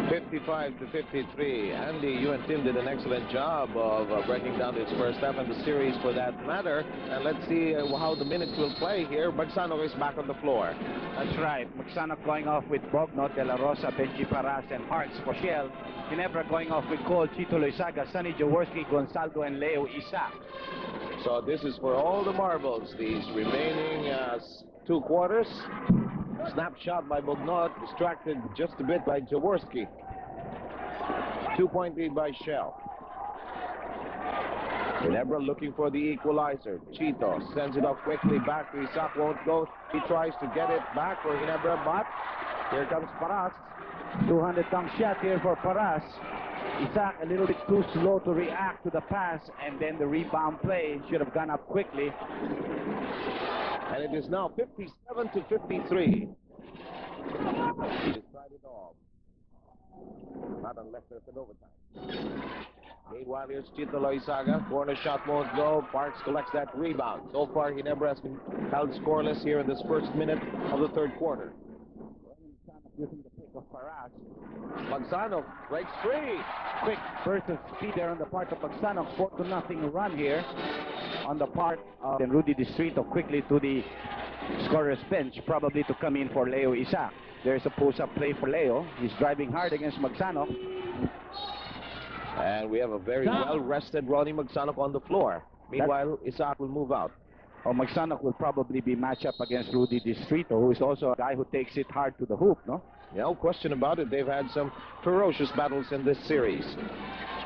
55-53. Andy, you and Tim did an excellent job of breaking down this first half and the series for that matter. And let's see how the minutes will play here. Magsanok is back on the floor. That's right. Magsanok going off with Bognot, De La Rosa, Benji Paras, and Parks for Shell. Ginebra going off with Cole, Chito Loizaga, Sonny Jaworski, Gonzalgo, and Leo Isaac. So this is for all the marbles. These remaining 2 quarters. Snapshot by Bognot, distracted just a bit by Jaworski. 2-point lead by Shell. Ginebra looking for the equalizer. Chito sends it off quickly back to Isaac, won't go. He tries to get it back for Ginebra, but here comes Paras. 200-dunk shot here for Paras. Isaac a little bit too slow to react to the pass, and then the rebound play should have gone up quickly. And it is now 57-53. He tried it all. Not unless there's an overtime. Meanwhile, here's Chito Loizaga. Corner shot won't go. Parks collects that rebound. So far, Ginebra has been held scoreless here in this first minute of the third quarter. Using the pick of Paras. Magsanok breaks free. Quick burst of speed there on the part of Magsanok. 4-0 run here on the part of Rudy Distrito quickly to the scorer's bench, probably to come in for Leo Isaac. There's a post-up play for Leo. He's driving hard against Magsanok. And we have a very well-rested Ronnie Magsanok on the floor. Meanwhile, Isaac will move out. Magsanok will probably be matched up against Rudy Distrito, who is also a guy who takes it hard to the hoop, no? No question about it. They've had some ferocious battles in this series.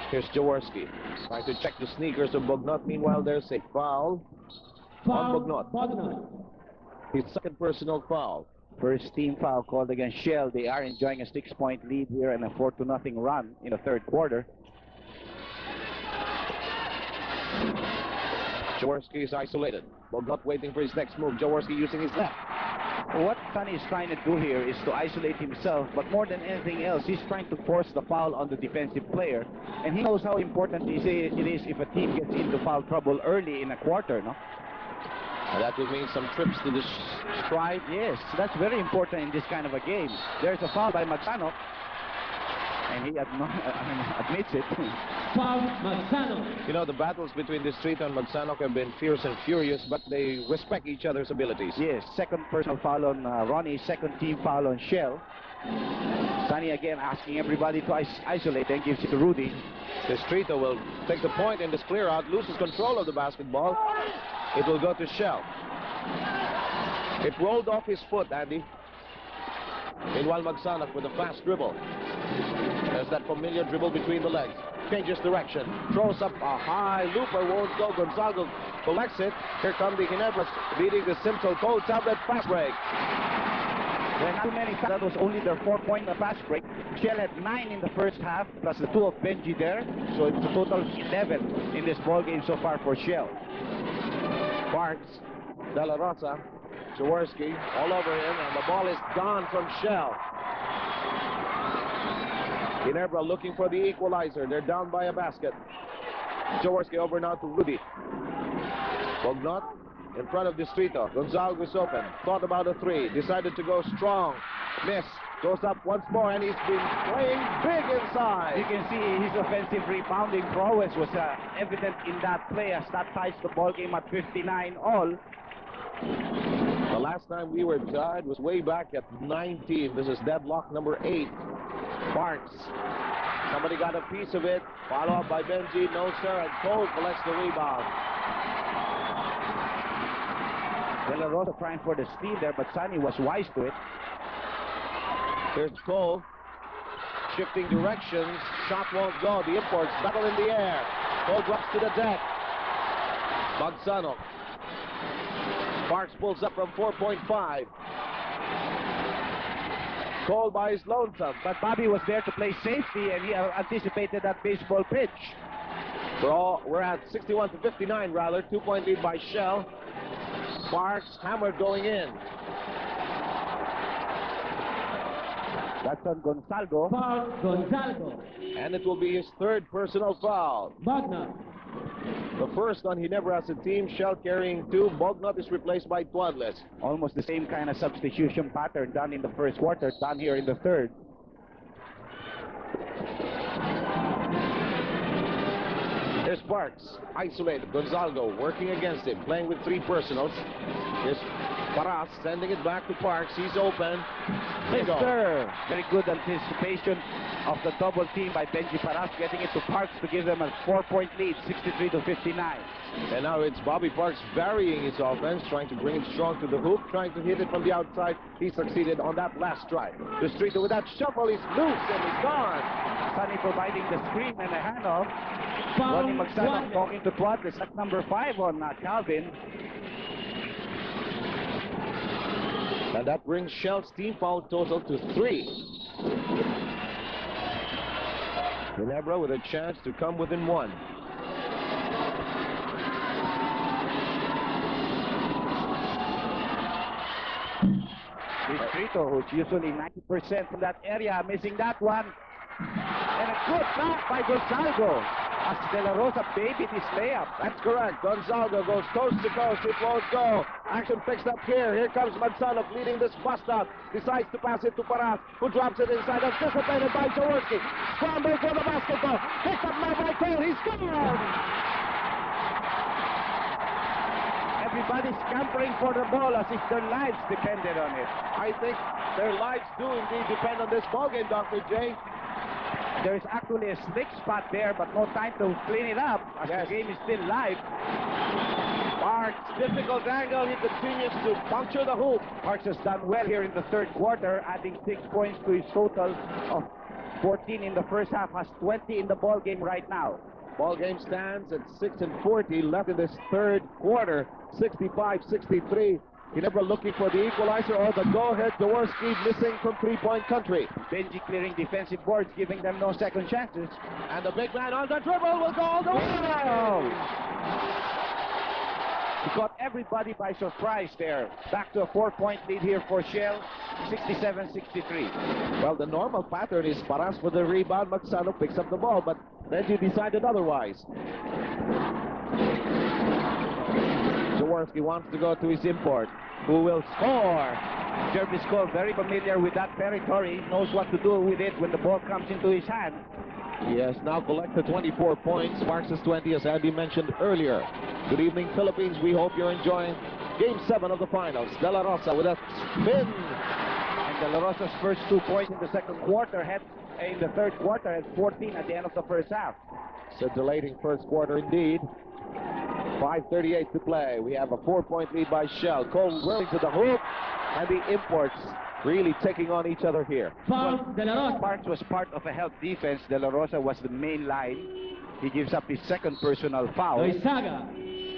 Here's Jaworski trying to check the sneakers of Bognot. Meanwhile, there's a foul on Bognot. His second personal foul. First team foul called against Shell. They are enjoying a 6-point lead here and a 4-0 run in the third quarter. Jaworski is isolated. Bognot waiting for his next move. Jaworski using his left. What Sonny is trying to do here is to isolate himself, but more than anything else, he's trying to force the foul on the defensive player. And he knows how important it is if a team gets into foul trouble early in a quarter, no? And that would mean some trips to the stripe. Yes, that's very important in this kind of a game. There's a foul by Magsanok, and he admits it. Foul, Magsanok. You know, the battles between Distrito and Magsanok have been fierce and furious, but they respect each other's abilities. Yes, second personal foul on Ronnie, second team foul on Shell. Sonny again asking everybody to isolate and gives it to Rudy. Distrito will take the point in this clear out, loses control of the basketball. It will go to Shell. It rolled off his foot, Andy. Meanwhile, Magsanok with a fast dribble. There's that familiar dribble between the legs. Changes direction. Throws up a high looper. Won't go. Gonzalgo collects it. Here come the Ginebras beating the Simcoe Colts. Have that fast break. There are not too many. That was only their 4-point fast break. Shell had 9 in the first half, plus the 2 of Benji there. So it's a total of 11 in this ball game so far for Shell. Parks, De La Rosa, Jaworski all over him, and the ball is gone from Shell. Ginebra looking for the equalizer. They're down by a basket. Jaworski over now to Rudy. Bognot in front of Distrito. Gonzalgo is open. Thought about a 3. Decided to go strong. Miss. Goes up once more, and he's been playing big inside. You can see his offensive rebounding prowess was evident in that play, as that ties the ball game at 59 all. The last time we were tied was way back at 19. This is deadlock number 8. Parks Somebody got a piece of it. Follow up by Benji. No, sir. And Cole collects the rebound. De La Rosa trying for the steal there, but Sonny was wise to it. Here's Cole. Shifting directions. Shot won't go. The imports settle in the air. Cole drops to the deck. Magsano. Parks pulls up from 4.5. Cole by his lonesome. But Bobby was there to play safety, and he anticipated that baseball pitch. We're at 61 to 59, rather. 2-point lead by Shell. Parks hammered going in. That's on Gonzalgo. Foul, Gonzalgo. And it will be his third personal foul. Bagna. The first on Ginebra as a team. Shell carrying 2. Bognot is replaced by Tuadles. Almost the same kind of substitution pattern done in the first quarter, done here in the third. Here's Parks, isolated. Gonzalgo working against him, playing with 3 personals. Here's Paras sending it back to Parks. He's open. Bingo. Sir. Very good anticipation of the double team by Benji Paras, getting it to Parks to give them a 4-point lead, 63 to 59. And now it's Bobby Parks varying his offense, trying to bring it strong to the hoop, trying to hit it from the outside. He succeeded on that last try. The street with that shuffle is loose and he's gone. Sonny providing the screen and a handoff. Foul, Ronnie Magsano Tuadles. talking to Tuadles at number 5 on Calvin. And that brings Shell's team foul total to 3. Ginebra with a chance to come within 1. Distrito, who's usually 90% from that area, missing that one. And a good pass by Gonzalgo. As De La Rosa babied his layup. That's correct. Gonzalgo goes coast to coast. It won't go. Action fixed up here. Here comes Manzano leading this bust out. Decides to pass it to Paras, who drops it inside. Anticipated by Jaworski. Scramble for the basketball. Picked up now by Cole. He's gone. Everybody's scampering for the ball as if their lives depended on it. I think their lives do indeed depend on this ballgame, Dr. J. There's actually a slick spot there, but no time to clean it up as Yes. the game is still live. Parks, difficult angle. He continues to puncture the hoop. Parks has done well here in the third quarter, adding 6 points to his total of 14 in the first half, has 20 in the ball game right now. Ball game stands at 6:40 left in this third quarter. 65-63. Ginebra looking for the equalizer or the go-ahead. Jaworski missing from 3-point country. Benji clearing defensive boards, giving them no second chances. And the big man on the dribble will go all the way. He caught everybody by surprise there. Back to a 4-point lead here for Shell, 67-63. Well, the normal pattern is Paras for the rebound. Magsano picks up the ball, but Benji decided otherwise. Jaworski wants to go to his import, who will score. Jervis Cole, very familiar with that territory, knows what to do with it when the ball comes into his hand. He has now collected 24 points. Sparks is 20, as Andy mentioned earlier. Good evening, Philippines. We hope you're enjoying Game 7 of the finals. De La Rosa with a spin. And De La Rosa's first 2 points in the second quarter in the third quarter had 14 at the end of the first half. Scintillating first quarter indeed. 5:38 to play. We have a 4-point lead by Shell. Cole whirling to the hoop, and the imports really taking on each other here. Foul, De La Rosa. Parks was part of a help defense. De La Rosa was the main line. He gives up his second personal foul. Loizaga.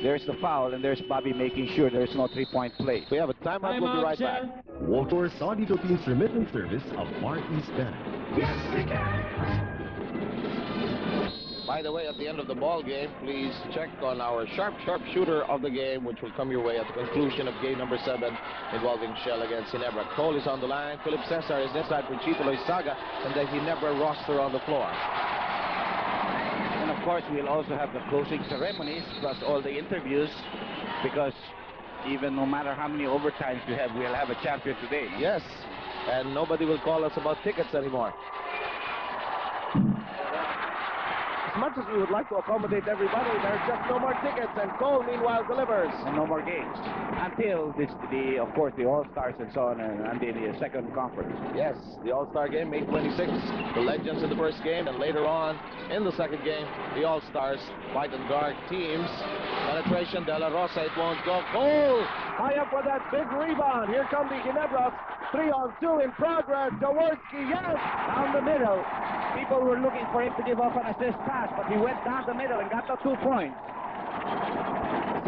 There's the foul, and there's Bobby making sure there's no 3-point play. We have a timeout. We'll be right back. Shell. Walter Saudi Philippines remittance service of Far East Bank. Yes, we can. By the way, at the end of the ball game, please check on our sharpshooter of the game, which will come your way at the conclusion of game number 7 involving Shell against Ginebra. Cole is on the line. Philip Cesar is inside for Chito Loizaga, and the Ginebra roster on the floor. And of course, we'll also have the closing ceremonies plus all the interviews, because even no matter how many overtimes we have, we'll have a champion today. No? Yes, and nobody will call us about tickets anymore. much as we would like to accommodate everybody, there's just no more tickets, and Cole meanwhile delivers. And no more games until of course, the All-Stars and so on, and the second conference. Yes, the All-Star game, May 26th. The Legends in the first game, and later on in the second game, the All-Stars white and dark teams. Penetration, De La Rosa, it won't go. Cole, high up for that big rebound. Here come the Ginebras. 3-on-2 in progress. Jaworski, yes, Down the middle. People were looking for him to give off an assist pass, but he went down the middle and got the 2 points.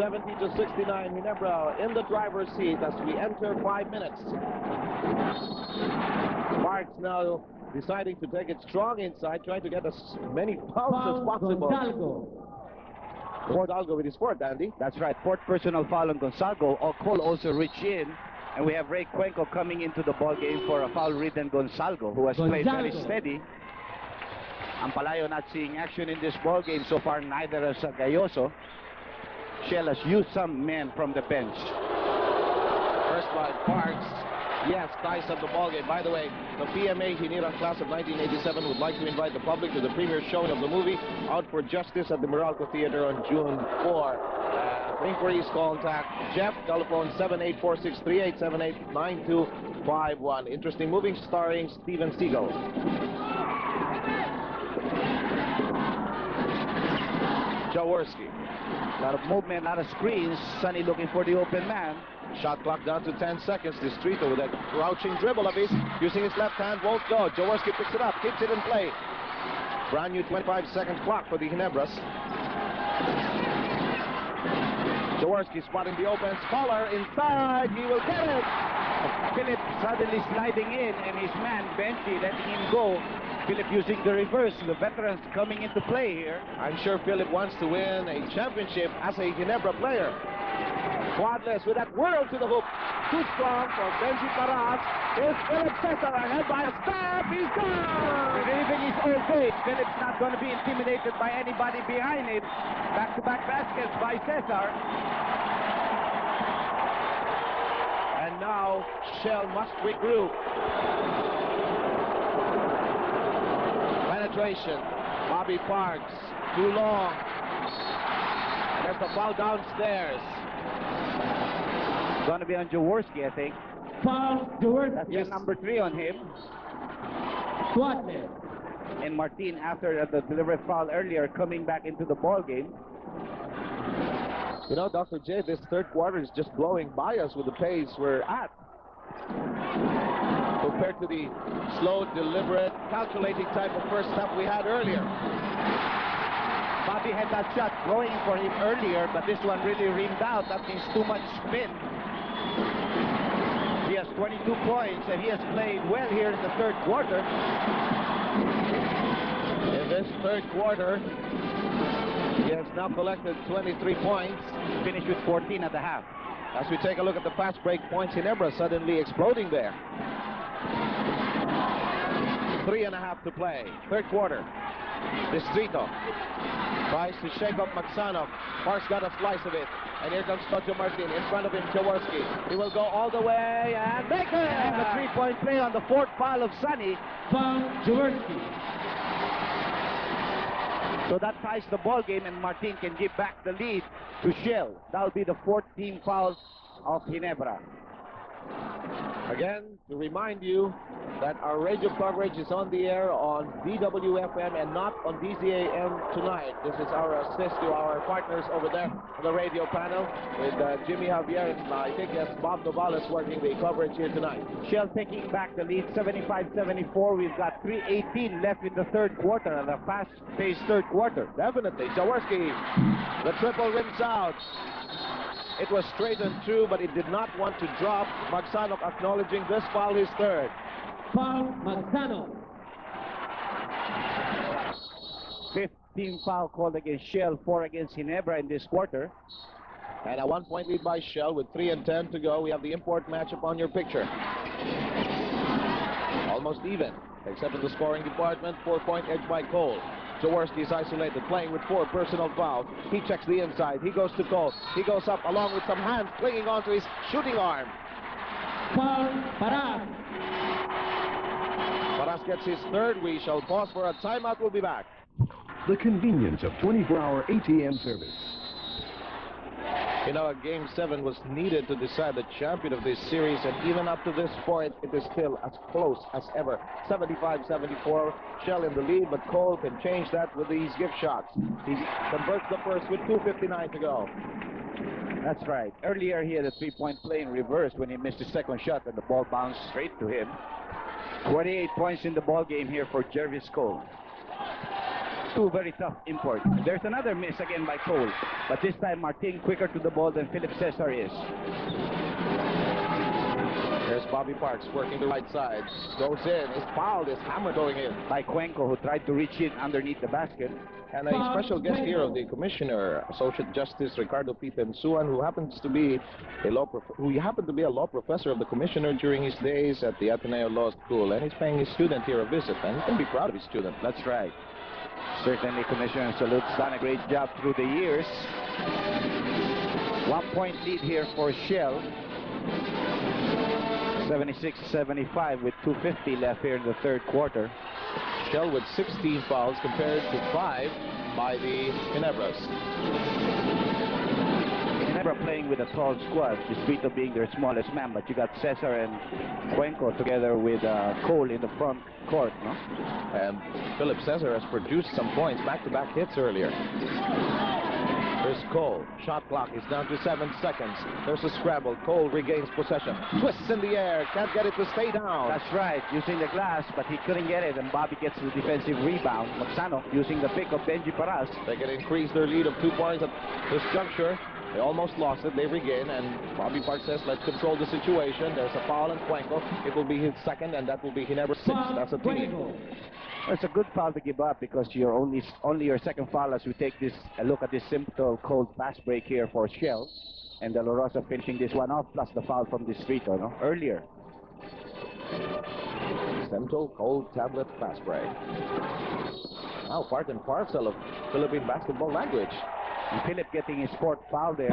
70-69, Ginebra in the driver's seat as we enter 5 minutes. Marks now deciding to take it strong inside, trying to get as many fouls as possible. Gonzalgo with his fourth, Andy. That's right, fourth personal foul on Gonzalgo. Cole also reached in, and we have Ray Cuenco coming into the ball game for a foul-ridden Gonzalgo, who has played very steady. Ampalayo not seeing action in this ball game so far, neither has Gayoso. Shell has used some men from the bench. First by Parks. Yes, ties up the ball game. By the way, the PMA Ginebra class of 1987 would like to invite the public to the premiere showing of the movie Out for Justice at the Meralco Theater on June 4. For inquiries, contact Jeff, telephone 784638789251. Interesting movie starring Steven Seagal. Jaworski. A lot of movement, a lot of screens. Sonny looking for the open man. Shot clock down to 10 seconds. Distrito with a crouching dribble of his, using his left hand, won't go. Jaworski picks it up, keeps it in play. Brand new 25-second clock for the Ginebras. Jaworski spotting the open. Scholar inside. He will get it. Philip suddenly sliding in, and his man, Benji, letting him go. Philip using the reverse. The veterans coming into play here. I'm sure Philip wants to win a championship as a Ginebra player. Quadless with that whirl to the hoop. Too strong for Benji Paras. Here's Philip Cesar ahead by a step. He's gone. Believing his own fate. Philip's not going to be intimidated by anybody behind him. Back-to-back baskets by Cesar. And now Shell must regroup. Penetration. Bobby Parks. Too long. There's the foul downstairs. Going to be on Jaworski, I think. Foul, Jaworski. That's yes. Number 3 on him. Squatless. And Martin, after the deliberate foul earlier, coming back into the ball game. You know, Dr. J, this third quarter is just blowing by us with the pace we're at. Compared to the slow, deliberate, calculating type of first half we had earlier. Bobby had that shot going for him earlier, but this one really rimmed out. That means too much spin. He has 22 points, and he has played well here in the third quarter. In this third quarter, he has now collected 23 points. Finished with 14 at the half. As we take a look at the fast break points, Ginebra suddenly exploding there. 3.5 to play. Third quarter. Distrito tries to shake up Maxanov. Parks got a slice of it. And here comes Tocho Martin. In front of him, Jaworski. He will go all the way and make it! And the three-point play on the fourth foul of Sonny. Foul, Jaworski. So that ties the ball game, and Martin can give back the lead to Shell. That will be the 14 fouls of Ginebra. Again, to remind you that our radio coverage is on the air on DWFM and not on DZAM tonight. This is our assist to our partners over there on the radio panel with Jimmy Javier and I think that's Bob Novales working the coverage here tonight. Shell taking back the lead, 75-74. We've got 3:18 left in the third quarter, and a fast-paced third quarter. Definitely. Jaworski, the triple rims out. It was straight and true, but it did not want to drop. Magsanok acknowledging this foul, his third. Foul, Magsanok. 15 foul called against Shell, 4 against Ginebra in this quarter. And a 1-point lead by Shell with 3:10 to go. We have the import matchup on your picture. Almost even, except in the scoring department. 4-point edge by Cole. Jaworski is isolated, playing with 4 personal fouls. He checks the inside. He goes to Cole. He goes up along with some hands clinging onto his shooting arm. Foul, Paras. Paras gets his third. We shall pause for a timeout. We'll be back. the convenience of 24-hour ATM service. You know, Game 7 was needed to decide the champion of this series, and even up to this point, it is still as close as ever. 75-74, Shell in the lead, but Cole can change that with these gift shots. He converts the first with 2:59 to go. That's right. Earlier, he had a three-point play in reverse when he missed his second shot, and the ball bounced straight to him. 28 points in the ball game here for Jervis Cole. Two very tough imports. There's another miss again by Cole, but this time Martin quicker to the ball than Philip Cesar is. There's Bobby Parks working the right side. Goes in, is fouled, is hammer going in. By Cuenco, who tried to reach in underneath the basket. And a special guest here of the commissioner, Associate Justice Ricardo P. Pensuan, who happens to be a law professor of the commissioner during his days at the Ateneo Law School, and he's paying his student here a visit, and he can be proud of his student. That's right. Certainly, Commissioner Salut's done a great job through the years. 1 point lead here for Shell. 76-75 with 2:50 left here in the third quarter. Shell with 16 fouls compared to 5 by the Ginebras. Ginebra playing with a tall squad, Distrito being their smallest man, but you got Cesar and Cuenco together with Cole in the front court, no? And Philip Cesar has produced some points, back-to-back hits earlier. Here's Cole. Shot clock is down to 7 seconds. There's a scramble. Cole regains possession. Twists in the air. Can't get it to stay down. That's right. Using the glass, but he couldn't get it, and Bobby gets the defensive rebound. Magsano using the pick of Benji Paras. They can increase their lead of 2 points at this juncture. They almost lost it. They regain, and Bobby Parks says, let's control the situation. There's a foul on Cuenco. It will be his second, and that will be Ginebra 6. That's a team. It's a good foul to give up because you're only your second foul as we take this a look at this simple cold fast break here for Shell, and De La Rosa finishing this one off plus the foul from Distrito, no? Earlier. Simple cold tablet fast break. Now part and parcel of Philippine basketball language. And Philip getting his fourth foul there.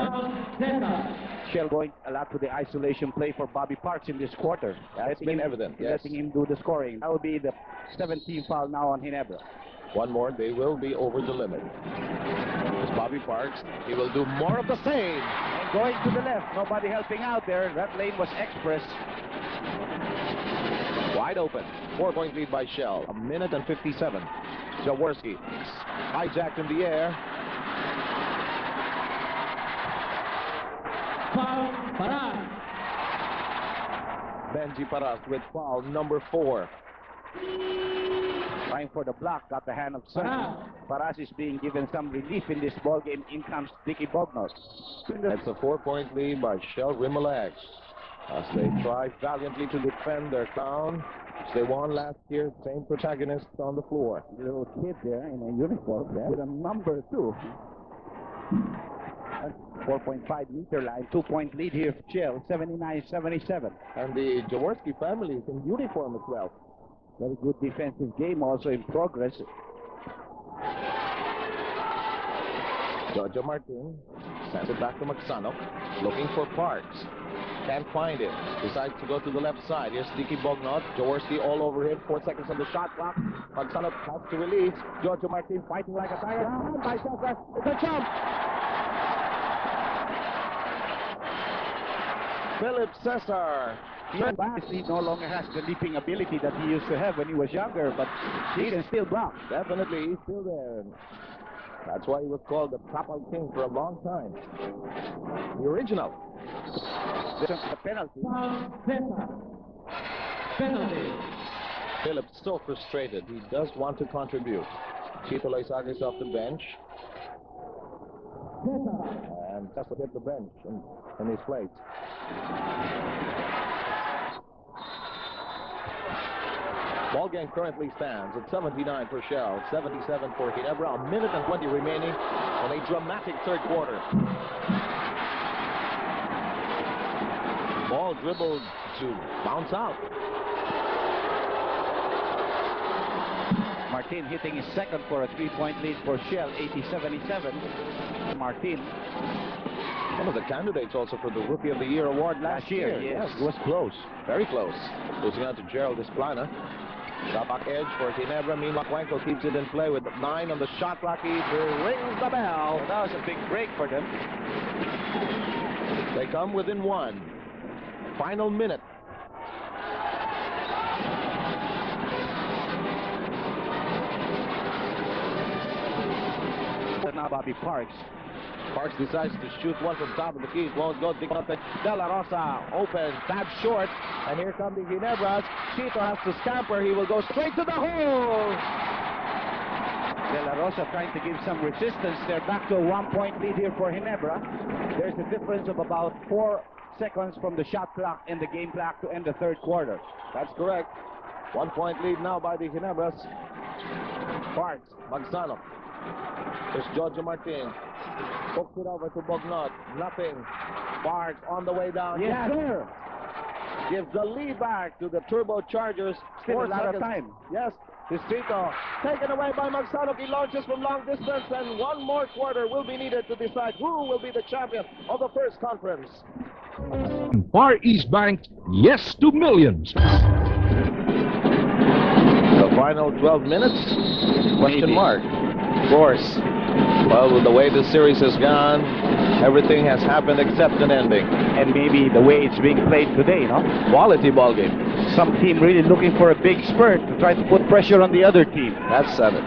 Shell going a lot to the isolation play for Bobby Parks in this quarter. That's been evident, yes. Letting him do the scoring. That will be the 17th foul now on Ginebra. One more, they will be over the limit. There's Bobby Parks. He will do more of the same. And going to the left. Nobody helping out there. That lane was express. Wide open. 4-point lead by Shell. 1 minute and 57. Jaworski hijacked in the air. Foul, Paras. Benji Paras with foul number 4. Trying for the block, got the hand of Sonny. Paras is being given some relief in this ball game. In comes Dicky Bognos. That's a 4-point lead by Shell Rimula X as they try valiantly to defend their crown. They won last year. Same protagonist on the floor. Little kid there in a uniform with a number 2. 4.5 meter line, 2-point lead here for Shell, 79-77. And the Jaworski family is in uniform as well. Very good defensive game also in progress. Jojo Martin sends it back to Magsano, looking for Parks. Can't find it. Decides to go to the left side. Here's Dicky Bognot. Jaworski all over him. 4 seconds on the shot clock. Magsano has to release. Jojo Martin fighting like a tiger. By Cesar. It's a jump. Philip Cesar. He no longer has the leaping ability that he used to have when he was younger, but he can still block. Definitely, he's still there. That's why he was called the Tapal King for a long time. The original. The penalty. Penalty. Philip so frustrated. He does want to contribute. Chito Loizaga is off the bench. And just hit the bench in his place. Ball game currently stands at 79 for Shell, 77 for Ginebra. 1 minute and 20 remaining on a dramatic third quarter. Ball dribbled to bounce out. Martin hitting his second for a 3-point lead for Shell, 80-77. Martin. One of the candidates also for the Rookie of the Year award last year. Yes, it was close. Very close. Losing out to Gerald Esplana. The back edge for Ginebra. Meanwhile, Cuenco keeps it in play with 9 on the shot clock. He rings the bell. Well, that was a big break for them. They come within 1. Final minute. Now Bobby Parks. Parks decides to shoot one from top of the key. Won't go. De La Rosa open, tap short, and here come the Ginebras. Chito has to scamper. He will go straight to the hole. De La Rosa trying to give some resistance. They're back to a 1-point lead here for Ginebra. There's a difference of about 4 seconds from the shot clock and the game clock to end the third quarter. That's correct. 1-point lead now by the Ginebras. Parks, Magsano. There's Giorgio Martin. Hooks it over to Bognot. Nothing. Parks on the way down. Yes, sir. Gives the lead back to the Turbochargers. Still a lot of time. Yes. Distrito taken away by Magsano. He launches from long distance, and 1 more quarter will be needed to decide who will be the champion of the first conference. Far East Bank, yes to millions. The final 12 minutes? Question mark. Of course. Well, with the way the series has gone, everything has happened except an ending. And maybe the way it's being played today, no? Quality ball game. Some team really looking for a big spurt to try to put pressure on the other team. That's 7.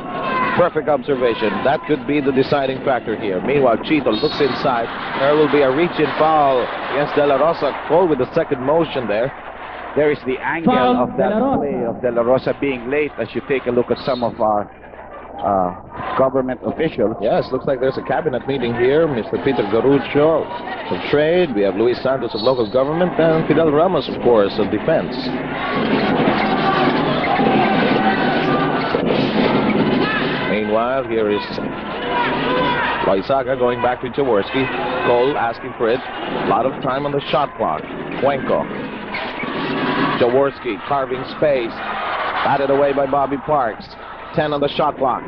Perfect observation. That could be the deciding factor here. Meanwhile, Chito looks inside. There will be a reach-in foul against De La Rosa. Cole with the second motion there. There is the angle Foul, of that De La Rosa. play of De La Rosa being late as you take a look at some of our government officials. Yes, looks like there's a cabinet meeting here. Mr. Peter Garucho of Trade. We have Luis Santos of Local Government and Fidel Ramos, of course, of Defense. Meanwhile, here is Loizaga going back to Jaworski. Cole asking for it. A lot of time on the shot clock. Cuenco. Jaworski carving space. Batted away by Bobby Parks. 10 on the shot clock.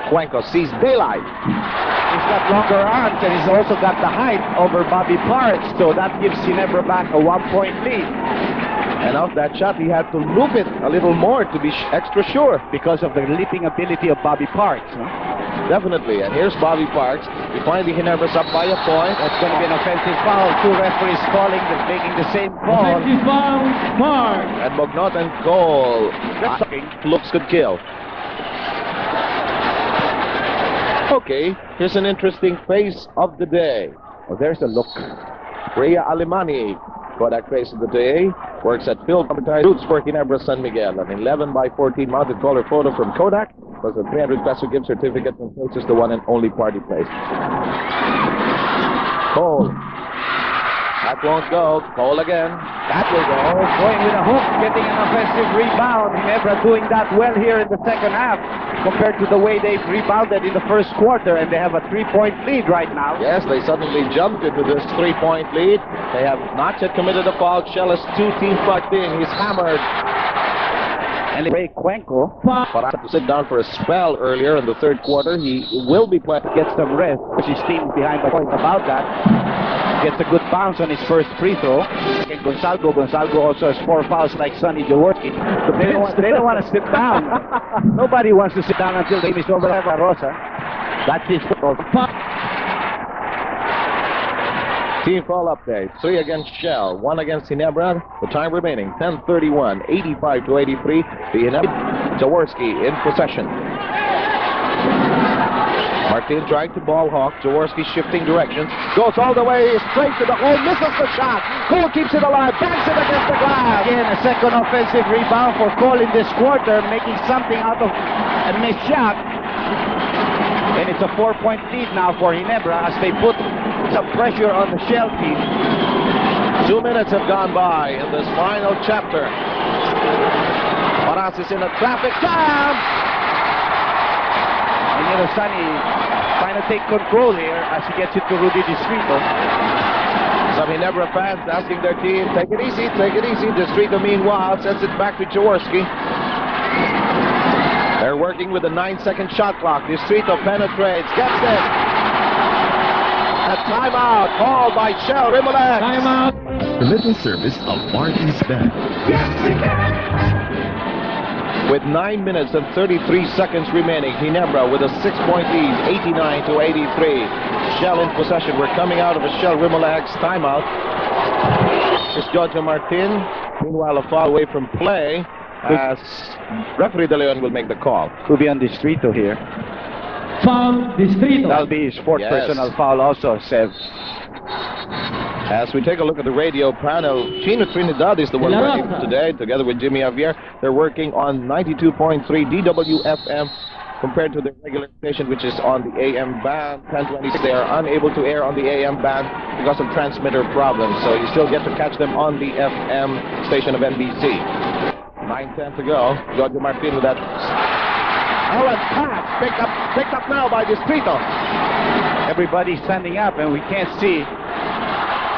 Cuenco sees daylight. He's got longer arms and he's also got the height over Bobby Parks, so that gives Ginebra back a 1-point lead. And off that shot, he had to loop it a little more to be extra sure. Because of the leaping ability of Bobby Parks. Huh? Definitely. And here's Bobby Parks. We find the Ginebras up by a point. That's going to be an offensive foul. 2 referees calling, they're making the same call. Offensive foul, Park. And Bognot and Cole. Looks could kill. Okay, here's an interesting face of the day. Oh, there's a look. Rhea Alemani, Kodak face of the day, works at Phil Roots for Ginebra San Miguel. An 11x14 mounted color photo from Kodak was a 300 peso gift certificate and places the one and only party place. Cole. That won't go. Cole again. That will go. Going with a hook, getting an offensive rebound. Ginebra doing that well here in the second half compared to the way they've rebounded in the first quarter, and they have a 3-point lead right now. Yes, they suddenly jumped into this 3-point lead. They have not yet committed a foul. Shell has 2 teams plugged in. He's hammered. And Ray Cuenco, but I had to sit down for a spell earlier in the third quarter. He will be playing. Gets some rest, which his team behind the point about that. Gets a good bounce on his first free throw. And Gonzalgo also has 4 fouls like Sonny Jaworski. But they don't want to sit down. Nobody wants to sit down until the game is over. Rosa. That's his fault. Team foul update. 3 against Shell, 1 against Ginebra. The time remaining, 10:31, 85-83. Jaworski in possession. Martin trying to ball hawk. Jaworski shifting directions. Goes all the way straight to the hole. Misses the shot. Cole keeps it alive. Banks it against the glass. Again, a second offensive rebound for Cole in this quarter, making something out of a missed shot. And it's a 4-point lead now for Ginebra as they put some pressure on the Shell team. 2 minutes have gone by in this final chapter. Paras is in a traffic jam. And Sonny trying to take control here as he gets it to Rudy Distrito. Some Ginebra fans asking their team, take it easy, take it easy. Distrito meanwhile sends it back to Jaworski. They're working with a 9-second shot clock. Distrito penetrates, gets it. A timeout called by Shell Rimula X. Timeout. Permitted service of Far East Bank. Yes, we can. with 9 minutes and 33 seconds remaining. Ginebra with a 6-point lead, 89-83. Shell in possession. We're coming out of a Shell Rimula X timeout. It's Jojo Martin. Meanwhile, a foul away from play as referee De Leon will make the call. Could be on Distrito here. Foul, Distrito. That'll be his fourth personal foul also, Sev. As we take a look at the radio panel, Chino Trinidad is the one working today, together with Jimmy Javier. They're working on 92.3 DWFM compared to the regular station, which is on the AM band, 1026. They are unable to air on the AM band because of transmitter problems, so you still get to catch them on the FM station of NBC. 9:10 to go. Jojo Martin with that. Oh, and pass picked up now by Distrito. Everybody's standing up, and we can't see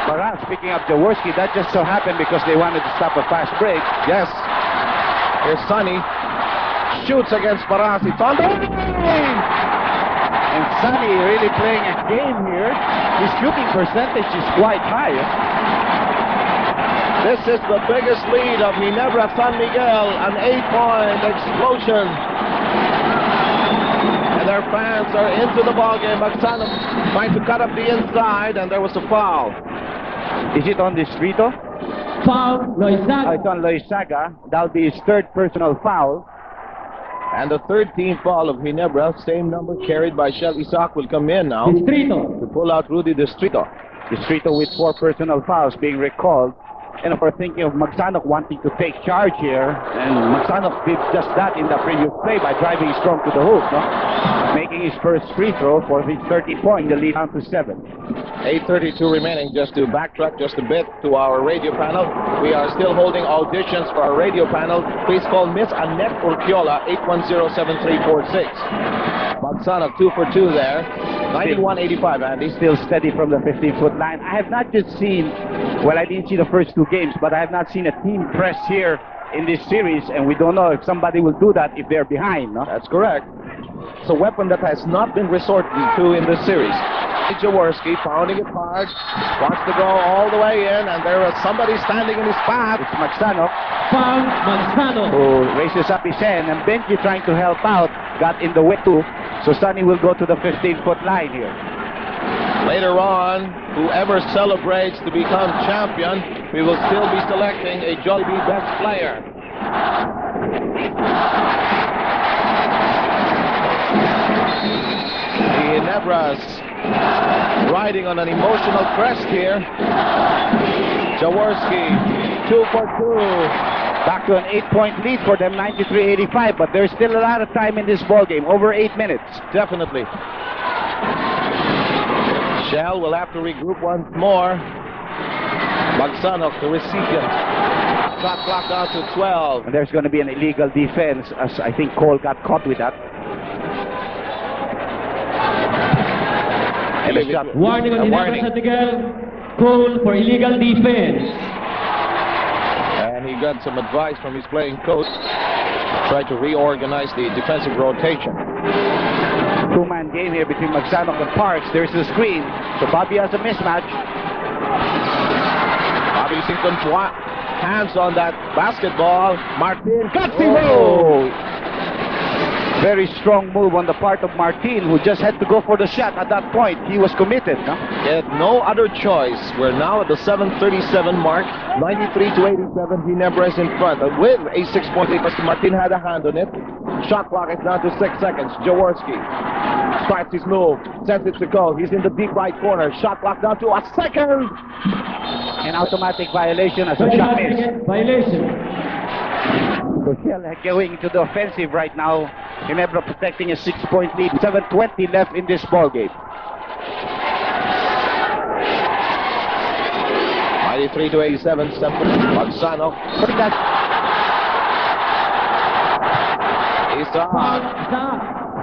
Baras picking up Jaworski. That just so happened because they wanted to stop a fast break. Yes. Here's Sonny. Shoots against Baras. It's on the line. And Sonny really playing a game here. His shooting percentage is quite high. This is the biggest lead of Ginebra San Miguel, an 8-point explosion. And their fans are into the ballgame. Magsano trying to cut up the inside, and there was a foul. Is it on Distrito? Foul, Loizaga. It's on Loizaga. That'll be his third personal foul. And the 13th foul of Ginebra, same number carried by Shell Isaac, will come in now Distrito. to pull out Rudy Distrito. Distrito with 4 personal fouls being recalled. And of course, thinking of Magsanok wanting to take charge here. And Magsanok did just that in the previous play by driving strong to the hoop, no? Making his first free throw for his 30-point, the lead down to 7. 8:32 remaining. Just to backtrack just a bit to our radio panel, we are still holding auditions for our radio panel. Please call Miss Annette Urquiola, 810-7346. Magsanok 2 for 2 there. 91-85, Andy. Still steady from the 15-foot line. I have not just seen, well, I didn't see the first 2 games, but I have not seen a team press here in this series, and we don't know if somebody will do that if they're behind, no? That's correct. It's a weapon that has not been resorted to in this series. Jaworski pounding it hard, wants to go all the way in, and there is somebody standing in his path. It's Magsanok. Foul, Magsano. Who raises up his hand, and Benji trying to help out, got in the way too. So Sonny will go to the 15-foot line here. Later on, whoever celebrates to become champion, we will still be selecting a Jollibee best player. Ginebra's riding on an emotional crest here. Jaworski, 2 for 2. Back to an 8-point lead for them, 93-85, but there's still a lot of time in this ball game, over 8 minutes. Definitely. Shell will have to regroup once more. Magsanok, the recipient. Shot clock down to 12. And there's going to be an illegal defense, as I think Cole got caught with that. And a shot. Warning on Ginebra San Miguel. Cole for illegal defense. And he got some advice from his playing coach. Try to reorganize the defensive rotation. 2-man game here between Magsanok and Parks. There's the screen. So Bobby has a mismatch. Bobby Sington, hands on that basketball. Martin cuts the roll. Very strong move on the part of Martin, who just had to go for the shot at that point. He was committed, no? He had no other choice. We're now at the 7:37 mark. 93-87. Ginebra is in front. With a 6-point lead, Mr. Martin had a hand on it. Shot clock is down to 6 seconds. Jaworski starts his move, sends it to go. He's in the deep right corner. Shot clock down to a second. An automatic violation as a shot miss. Violation. So Shell going to the offensive right now. Ginebra protecting a 6-point lead. 7:20 left in this ball game. 93-87. Magsanok. He's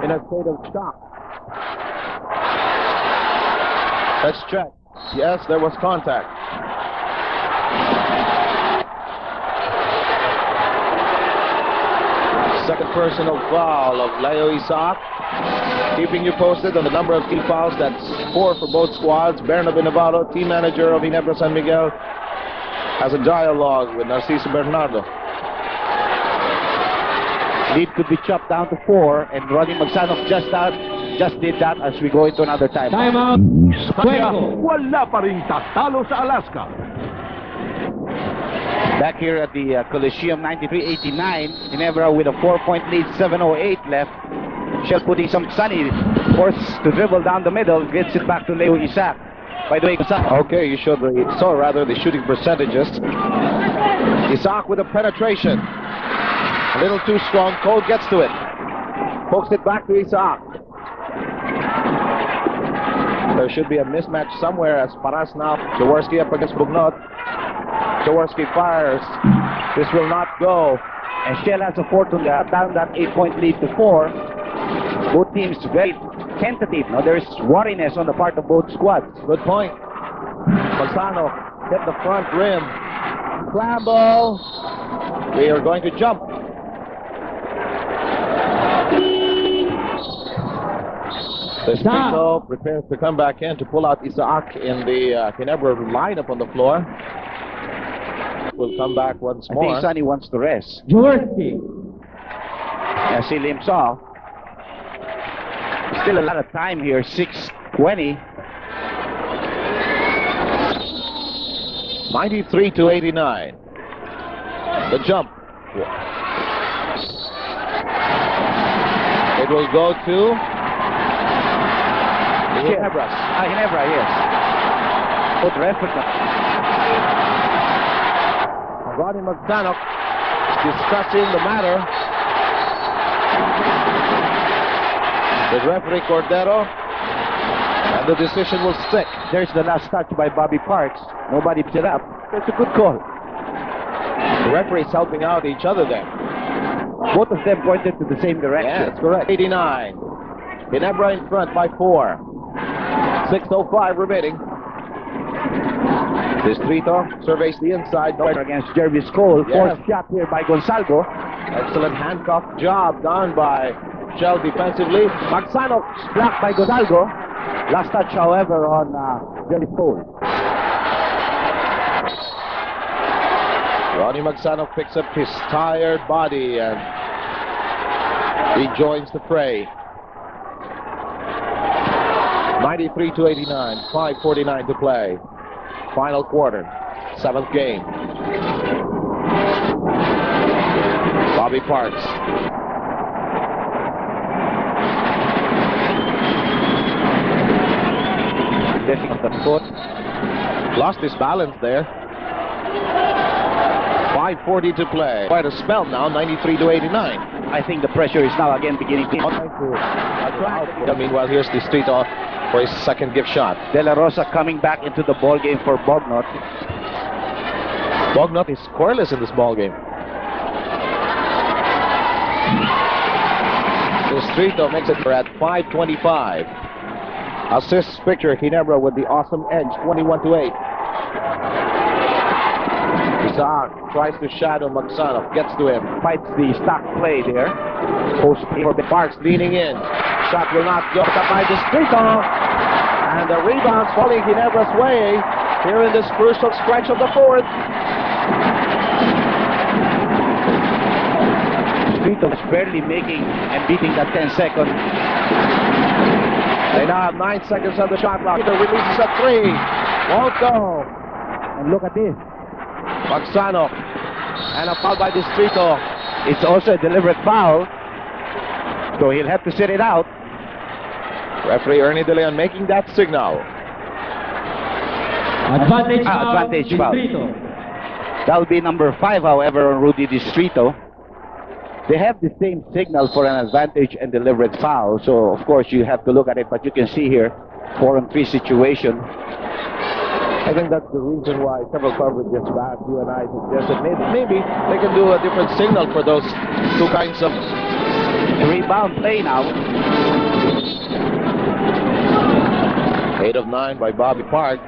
in a state of shock. Let's check. Yes, there was contact. Second personal foul of Leo Isaac. Keeping you posted on the number of team fouls. That's 4 for both squads. Berna Benavado, team manager of Ginebra San Miguel, has a dialogue with Narciso Bernardo. Lead could be chopped down to 4, and Ronnie Magsanok just did that as we go into another time. Timeout. Kaya Juego. wala pa rin tatalo sa Alaska. Back here at the Coliseum, 93-89. Ginebra with a 4-point lead, 7:08 left. Shell putting some sunny, forced to dribble down the middle, gets it back to Leo Isaac. By the way, Okay, you showed the shooting percentages. Isaac with a penetration. A little too strong. Cole gets to it. Pokes it back to Isaac. There should be a mismatch somewhere as Paras now. Jaworski up against Bugnot. Jaworski fires. This will not go. and Shell has a 4 to down that 8-point lead to 4. Both teams very tentative. Now there's wariness on the part of both squads. Good point. Masano hit the front rim. Scramble. We are going to jump. Destinto prepares to come back in to pull out Isaac in the Ginebra lineup on the floor. Will come back once I more. think Sonny wants to rest. Jaworski. As he limps off. Still a lot of time here, 6:20. 93-89. The jump. It will go to Ginebra. Ginebra, yes. Both reference. Ronnie McDonough discussing the matter. The referee Cordero, and the decision will stick. There's the last touch by Bobby Parks. Nobody picked it up. That's a good call. The referees helping out each other there. Both of them pointed to the same direction. Yeah, that's correct. 89. Ginebra in front by 4. 6:05 remaining. Distrito surveys the inside. No Against Jervis Cole. Yes. Fourth shot here by Gonzalo. excellent handcuff job done by Shell defensively. Magsano blocked by Gonzalo. Last touch, however, on Jervis Cole. Ronnie Magsano picks up his tired body and rejoins the fray. 93-89, 5:49 to play. Final quarter, 7th game. Bobby Parks. Lifting up the foot. Lost his balance there. 5:40 to play. Quite a spell now, 93-89. I think the pressure is now again beginning to... Meanwhile, here's Distrito for his second gift shot. De La Rosa coming back into the ball game for Bognot. Bognot is scoreless in this ball game. Distrito makes it at 5:25. Assists picture Ginebra with the awesome edge, 21-8. Isaac tries to shadow Magsano, gets to him. Fights the stock play there. Post for Parks leaning in. Shot will not go. Up by Distrito. And the rebound falling Ginebra's way here in this crucial stretch of the fourth. Distrito is barely making and beating that 10-second. They now have 9 seconds on the shot clock. The releases a 3. Won't go. And look at this. Magsano. And a foul by Distrito. It's also a deliberate foul. So he'll have to sit it out. Referee Ernie De Leon making that signal. Advantage foul. Advantage foul. Distrito. That'll be number 5, however, on Rudy Distrito. They have the same signal for an advantage and deliberate foul. So, of course, you have to look at it. But you can see here, 4-on-3 situation. I think that's the reason why several coverages back, you and I suggested maybe they can do a different signal for those two kinds of... The rebound play now. 8 of 9 by Bobby Park.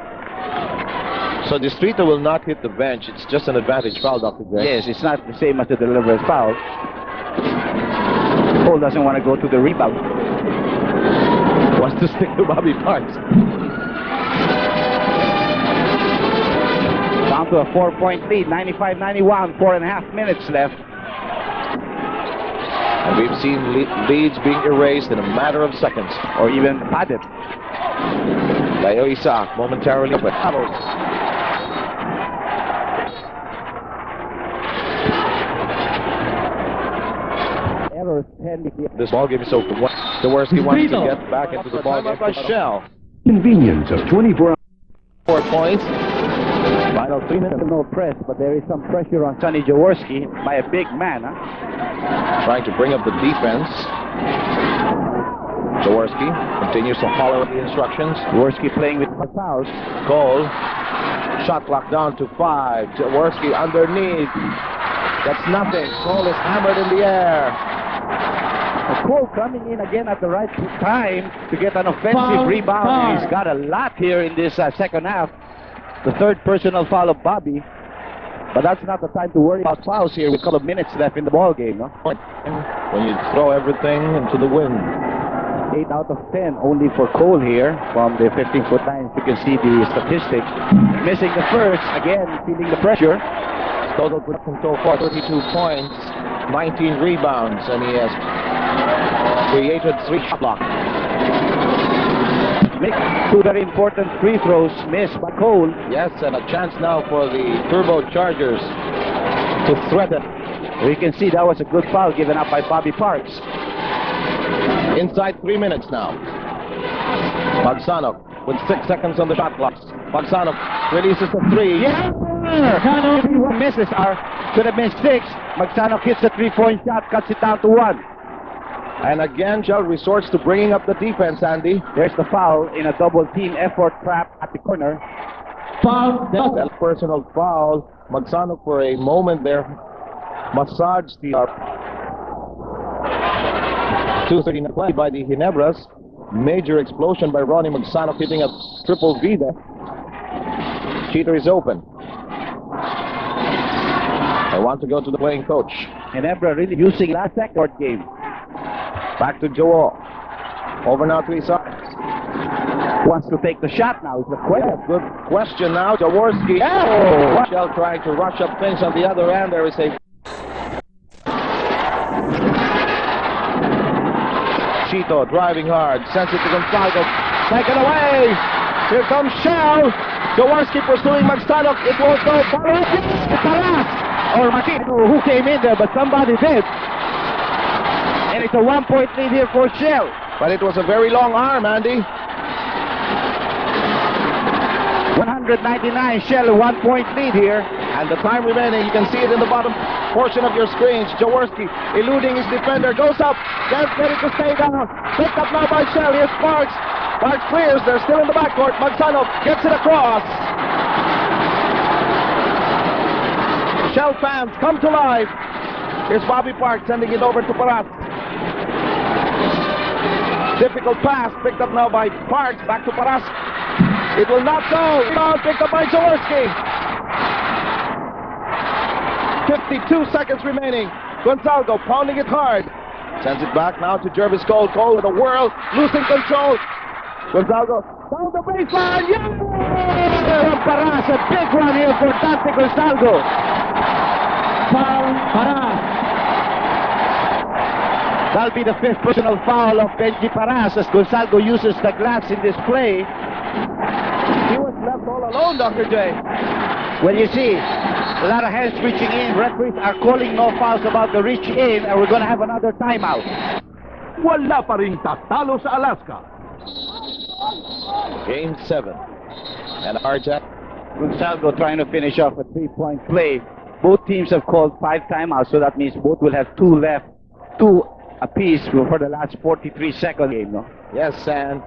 So Distrito will not hit the bench. It's just an advantage foul, Dr. J. Yes, it's not the same as the deliberate foul. Cole doesn't want to go to the rebound. Wants to stick to Bobby Parks. Down to a 4-point lead, 95-91, 4.5 minutes left. And we've seen leads being erased in a matter of seconds. or even padded. Leo Isaac momentarily but Errors 10. this ball game is over. Jaworski wants to get back into the ball game by Shell. Convenience of 24 hours. 4 points. Final 3 minutes, no press, but there is some pressure on Sonny Jaworski by a big man. Trying to bring up the defense. Jaworski continues to follow the instructions. Jaworski playing with fouls. Cole. Shot clock down to 5. Jaworski underneath. That's nothing. Cole is hammered in the air. Cole coming in again at the right time to get an offensive Foul, rebound. foul. He's got a lot here in this second half. The third personal foul of Bobby. But that's not the time to worry about fouls here with a couple of minutes left in the ball game. No? When you throw everything into the wind. 8 out of 10 only for Cole here from the 15-foot line. You can see the statistics. Missing the first, again feeling the pressure. Total production so far 32 points, 19 rebounds, and he has created 3 shot blocks. Make 2 very important free throws missed by Cole. Yes, and a chance now for the Turbochargers to threaten. We can see that was a good foul given up by Bobby Parks. Inside 3 minutes now. Magsanok with 6 seconds on the shot clock. Magsanok releases the 3. Yeah! Magsanok misses should have been 6. Magsanok hits the 3-point shot, cuts it down to 1. And again, Shell resorts to bringing up the defense, Andy. There's the foul in a double team effort trap at the corner. Foul. That personal foul. Magsanok for a moment there massaged the 2:39 play by the Ginebras. Major explosion by Ronnie Magsanok hitting a triple V there. Cheater is open. I want to go to the playing coach. Ginebra really using last second game. Back to Joe. Over now 3 sides. Wants to take the shot now. It's a question. Good question now. Jaworski. Oh! Shell trying to rush up things on the other end. There is a Chito driving hard. Sends it to Gonzaga. Taken away. Here comes Shell. Jaworski pursuing Magsanok. It won't go. Follow up. Paras or Martin, who came in there, but somebody did. And it's a 1-point lead here for Shell. But it was a very long arm, Andy. 199, Shell, a 1-point lead here. And the time remaining, you can see it in the bottom portion of your screens. Jaworski eluding his defender, goes up, gets ready to stay down. Picked up now by Shell. Here's Parks. Parks clears. They're still in the backcourt. Magsanok gets it across. Shell fans come to life. Here's Bobby Parks sending it over to Paras. Difficult pass picked up now by Parks. Back to Paras. It will not go. Rebound picked up by Jaworski. 52 seconds remaining. Gonzalgo pounding it hard. Sends it back now to Jervis Cole. Cole with a whirl, losing control. Gonzalgo down the baseline. Yeah! Paras, a big one here for Dante Gonzalgo. Foul. Paras. That'll be the 5th personal foul of Benji Paras as Gonzalgo uses the glass in this play. He was left all alone, Dr. J. Well, you see, a lot of hands reaching in. Referees are calling no fouls about the reach in, and we're going to have another timeout. Wala pa ring tatalo sa Alaska. Game 7. And Arjak. Gonzalgo trying to finish off a 3-point play. Both teams have called 5 timeouts, so that means both will have 2 left, 2 apiece for the last 43-second game, no? Yes, and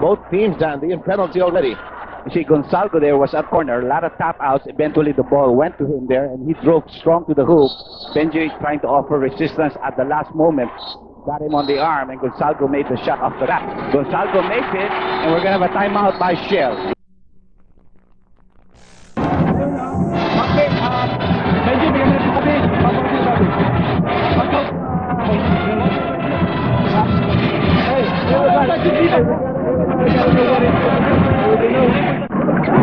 both teams, Andy, in penalty already. You see, Gonzalgo there was at corner, a lot of tap outs. Eventually, the ball went to him there, and he drove strong to the hoop. Benji trying to offer resistance at the last moment. Got him on the arm, and Gonzalgo made the shot after that. Gonzalgo makes it, and we're going to have a timeout by Shell. Okay, Benji, bigyan mo na ito sabi.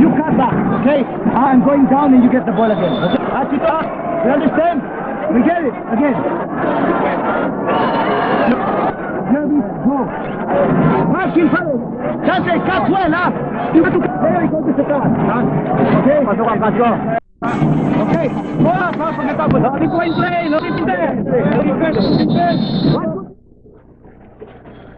You cut back, okay? I'm going down and you get the ball again. Okay? Chito, you understand? We get it again. Jeremy, go. Marching forward. That's it. Cut well, huh? You have to very good to start. Okay. Pasok ang paso. Okay. Go up, ha? Pagkatapos. Hindi po yung play. No,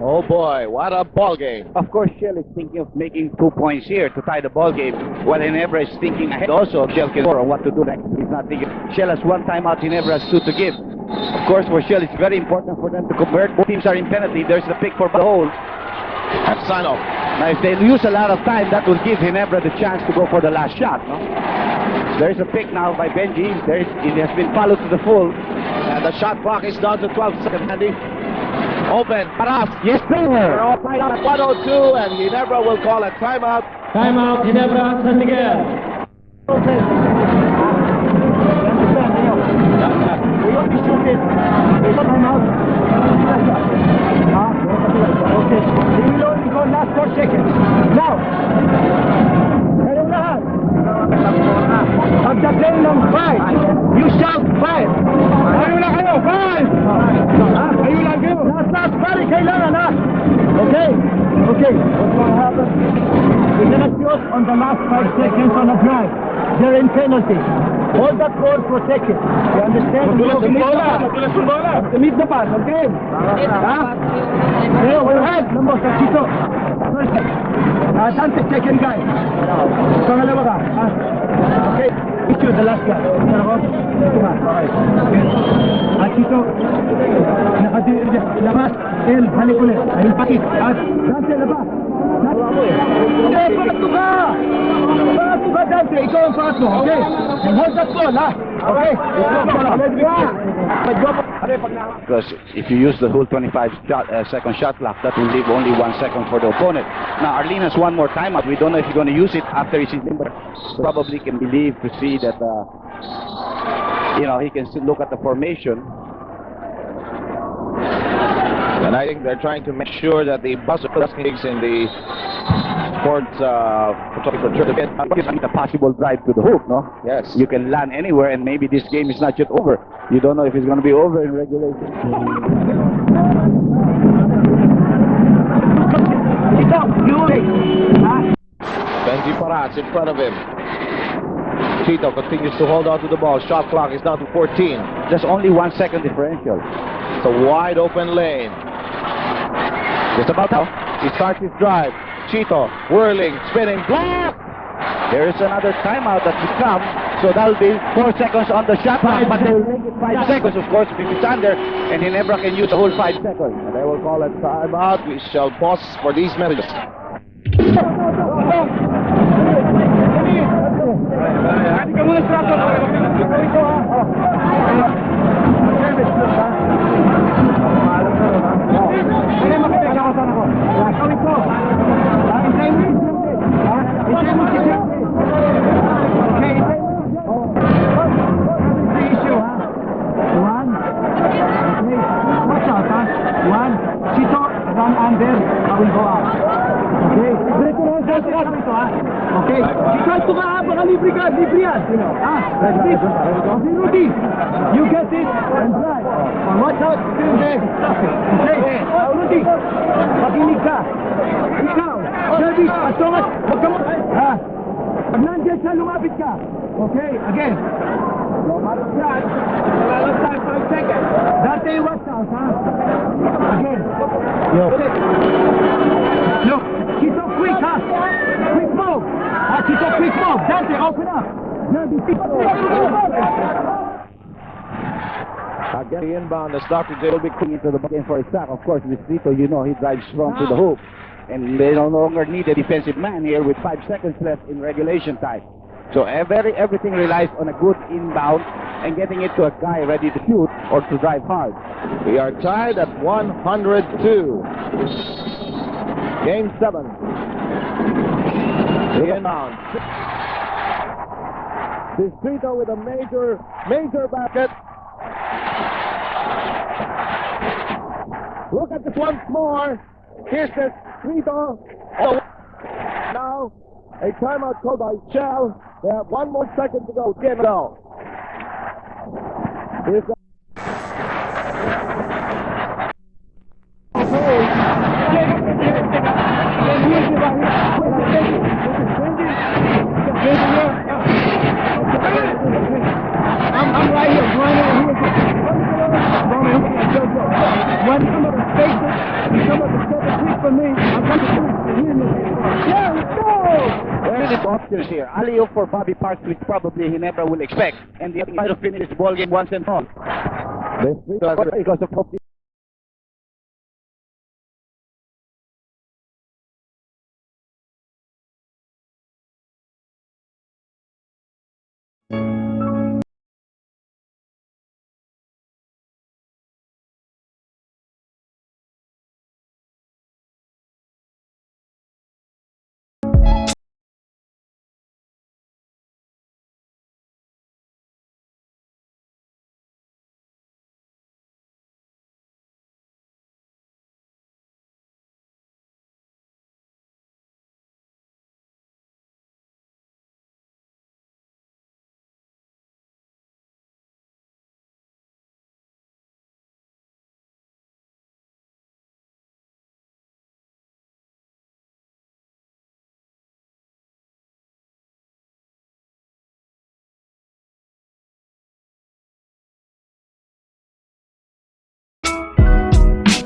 Oh boy, what a ball game. Of course, Shell is thinking of making 2 points here to tie the ball game, while Ginebra is thinking ahead also of Shell can score on what to do next. He's not thinking. Shell has 1 timeout, Ginebra has 2 to give. Of course, for Shell, it's very important for them to convert. Both teams are in penalty. There's the pick for the hole. And sign off. Now, if they lose a lot of time, that will give Ginebra the chance to go for the last shot. No? There's a pick now by Benji. It has been followed to the full. And the shot clock is down to 12 seconds, Andy. Open, Paras. Yes, sir. We're all tied up at 102, and Ginebra will call a timeout. Timeout, Ginebra San Miguel. We want to shoot it. There's no time out. Okay. We will only go last 4 seconds. Now. Kayong lahat. Pagdating ng 5, you shout 5. Ayaw na kayo, 5. Ayaw lang kayo. Last pari, kailangan ha. Okay. Okay. What's going to happen? We're going to shoot on the last 5 seconds on the drive. They're in penalty. Hold that ball for a second. You understand? Magulas yung bola. Meet the pass, okay? Okay, we're ahead. Number, Sachito. First. Dante, second guy. Pangalawa ka. Okay. Issue, the last guy. Okay. Sachito. Labas. El, halik ulit. Ayun, pakit. Dante, labas. Okay, pangatlo ka! Pangatlo ka, Dante. Ikaw ang pangatlo, okay? And hold that ball, ha? Okay? Because if you use the whole 25-second shot clock, that will leave only 1 second for the opponent. Now, Arlene has 1 more timeout. We don't know if he's going to use it after he's in limber. Probably can believe to see that, he can still look at the formation. And I think they're trying to make sure that the buzzer gigs in the court a possible drive to the hoop, no? Yes. You can land anywhere, and maybe this game is not yet over. You don't know if it's going to be over in regulation. Benji Paras in front of him. Chito continues to hold on to the ball. Shot clock is down to 14. Just only 1 second differential. It's a wide open lane. Just about now. He starts his drive. Chito whirling, spinning, block! There is another timeout that will come, so that'll be 4 seconds on the shot clock, but they will make it 5 seconds, of course, if it's under, and Ginebra can use the whole 5 seconds. And they will call it timeout. We shall pause for these minutes. Okay, ikaw tumahaba ka, libre yan. Rudy, you get it and drive. Watch out, okay, Rudy, makinig ka. Ikaw, service, as long as, huwag ka mo, pag nandiyan siya, lumapit ka. Okay, again. No matter what, last time, 5 seconds. Dante, watch out, again. Look, she's so quick, quick move. She's so quick move. Dante, open up. Again, the inbound, as Dr. J will be Into the game for a sack. Of course, with Vito, he drives strong to the hoop. And they no longer need a defensive man here with 5 seconds left in regulation time. So everything relies on a good inbound and getting it to a guy ready to shoot or to drive hard. We are tied at 102. Game 7. The inbound. Distrito with a major basket. Look at this once more. Here's Distrito. Oh, now a timeout called by Shell. They have 1 more second to go. Here's options here. Alley-oop for Bobby Parks, which probably Ginebra will expect. And the other to finish this ball game once and all. This Because of